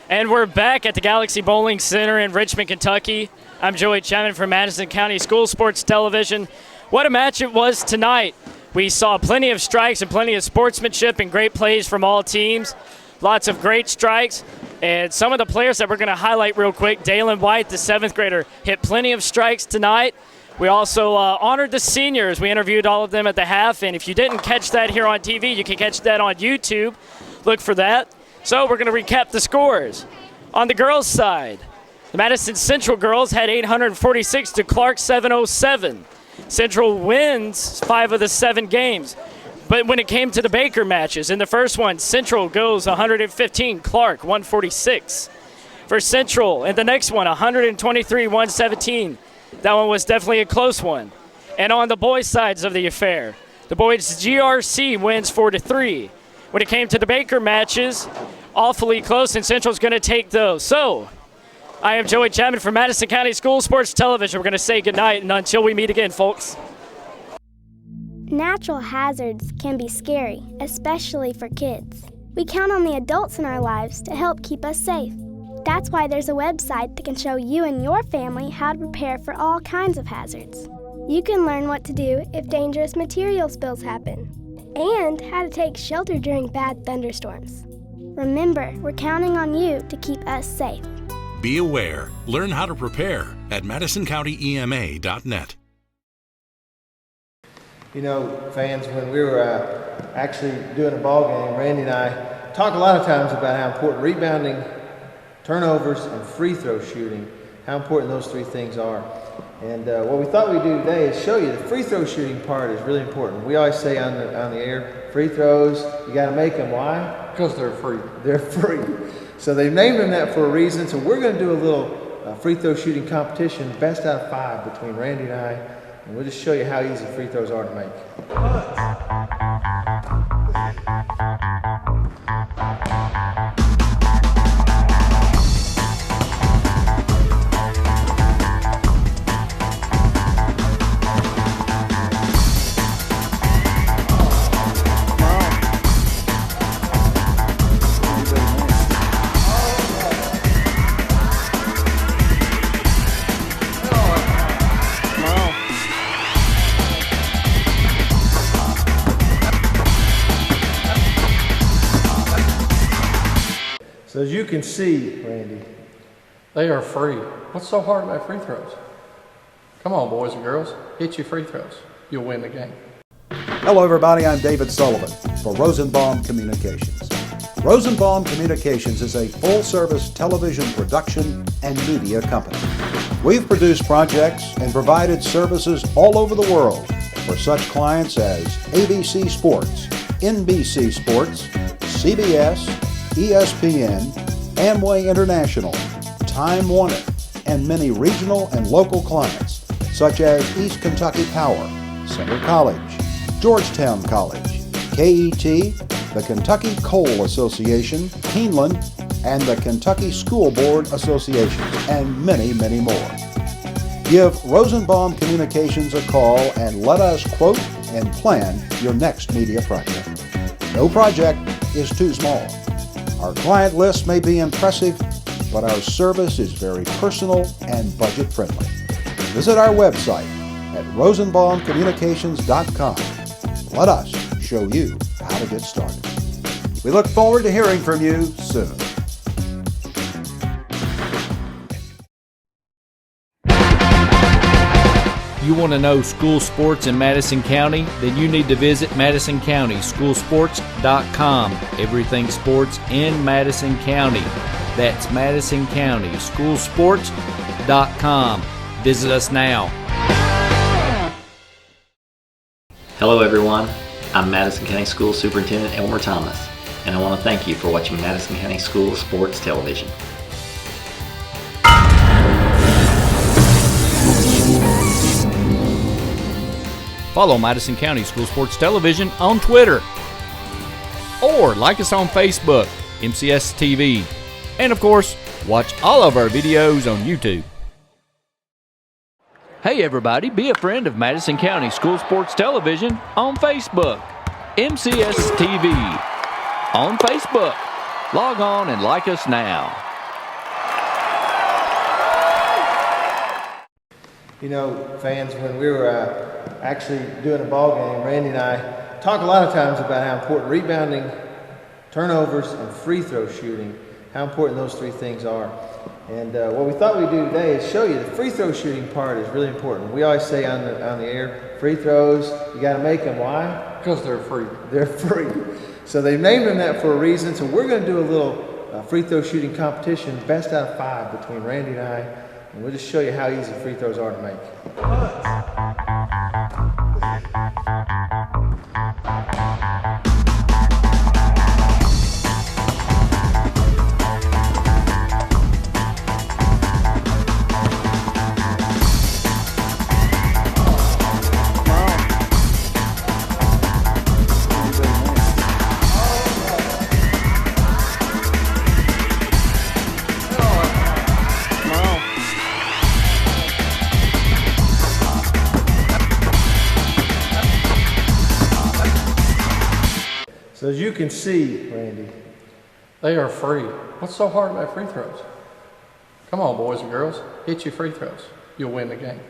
And we're back at the Galaxy Bowling Center in Richmond, Kentucky. I'm Joey Chapman from Madison County School Sports Television. What a match it was tonight. We saw plenty of strikes and plenty of sportsmanship and great plays from all teams. Lots of great strikes. And some of the players that we're going to highlight real quick, Dalen White, the 7th grader, hit plenty of strikes tonight. We also honored the seniors. We interviewed all of them at the half, and if you didn't catch that here on TV, you can catch that on YouTube. Look for that. So we're going to recap the scores. On the girls' side, the Madison Central girls had 846 to Clark 707. Central wins 5 of the 7 games. But when it came to the Baker matches, in the first one, Central goes 115, Clark 146. For Central, in the next one, 123-117. That one was definitely a close one. And on the boys' sides of the affair, the boys' GRC wins 4-3. When it came to the Baker matches, awfully close, and Central's going to take those. So, I am Joey Chapman from Madison County School Sports Television. We're going to say goodnight, and until we meet again, folks. Natural hazards can be scary, especially for kids. We count on the adults in our lives to help keep us safe. That's why there's a website that can show you and your family how to prepare for all kinds of hazards. You can learn what to do if dangerous material spills happen, and how to take shelter during bad thunderstorms. Remember, we're counting on you to keep us safe. Be aware. Learn how to prepare at MadisonCountyEMA.net. You know, fans, when we were actually doing a ball game, Randy and I talk a lot of times about how important rebounding, turnovers, and free throw shooting, how important those 3 things are. And what we thought we'd do today is show you the free throw shooting part is really important. We always say on the air, free throws, you got to make them. Why? Because they're free. They're free. So they've named them that for a reason. So we're going to do a little free throw shooting competition, best out of 5 between Randy and I, and we'll just show you how easy free throws are to make. So as you can see, Randy, they are free. What's so hard about free throws? Come on, boys and girls, hit your free throws. You'll win the game. Hello, everybody. I'm David Sullivan for Rosenbaum Communications. Rosenbaum Communications is a full-service television production and media company. We've produced projects and provided services all over the world for such clients as ABC Sports, NBC Sports, CBS, ESPN, Amway International, Time Warner, and many regional and local clients such as East Kentucky Power, Center College, Georgetown College, KET, the Kentucky Coal Association, Keeneland, and the Kentucky School Board Association, and many, many more. Give Rosenbaum Communications a call and let us quote and plan your next media project. No project is too small. Our client list may be impressive, but our service is very personal and budget friendly. Visit our website at rosenbaumcommunications.com. Let us show you how to get started. We look forward to hearing from you soon. You want to know school sports in Madison County? Then you need to visit MadisonCountySchoolSports.com. Everything sports in Madison County. That's MadisonCountySchoolSports.com. Visit us now. Hello everyone, I'm Madison County School Superintendent Elmer Thomas, and I want to thank you for watching Madison County School Sports Television. Follow Madison County School Sports Television on Twitter. Or like us on Facebook, MCS TV. And of course, watch all of our videos on YouTube. Hey everybody, be a friend of Madison County School Sports Television on Facebook. MCS TV on Facebook. Log on and like us now. You know, fans, when we were actually doing a ball game, Randy and I talk a lot of times about how important rebounding, turnovers, and free throw shooting, how important those three things are. And what we thought we'd do today is show you the free throw shooting part is really important. We always say on the air, free throws, you got to make them. Why? Because they're free. They're free. So they've named them that for a reason. So we're going to do a little free throw shooting competition, best out of 5 between Randy and I. And we'll just show you how easy free throws are to make. So as you can see, Randy, they are free. What's so hard about free throws? Come on, boys and girls, hit your free throws. You'll win the game.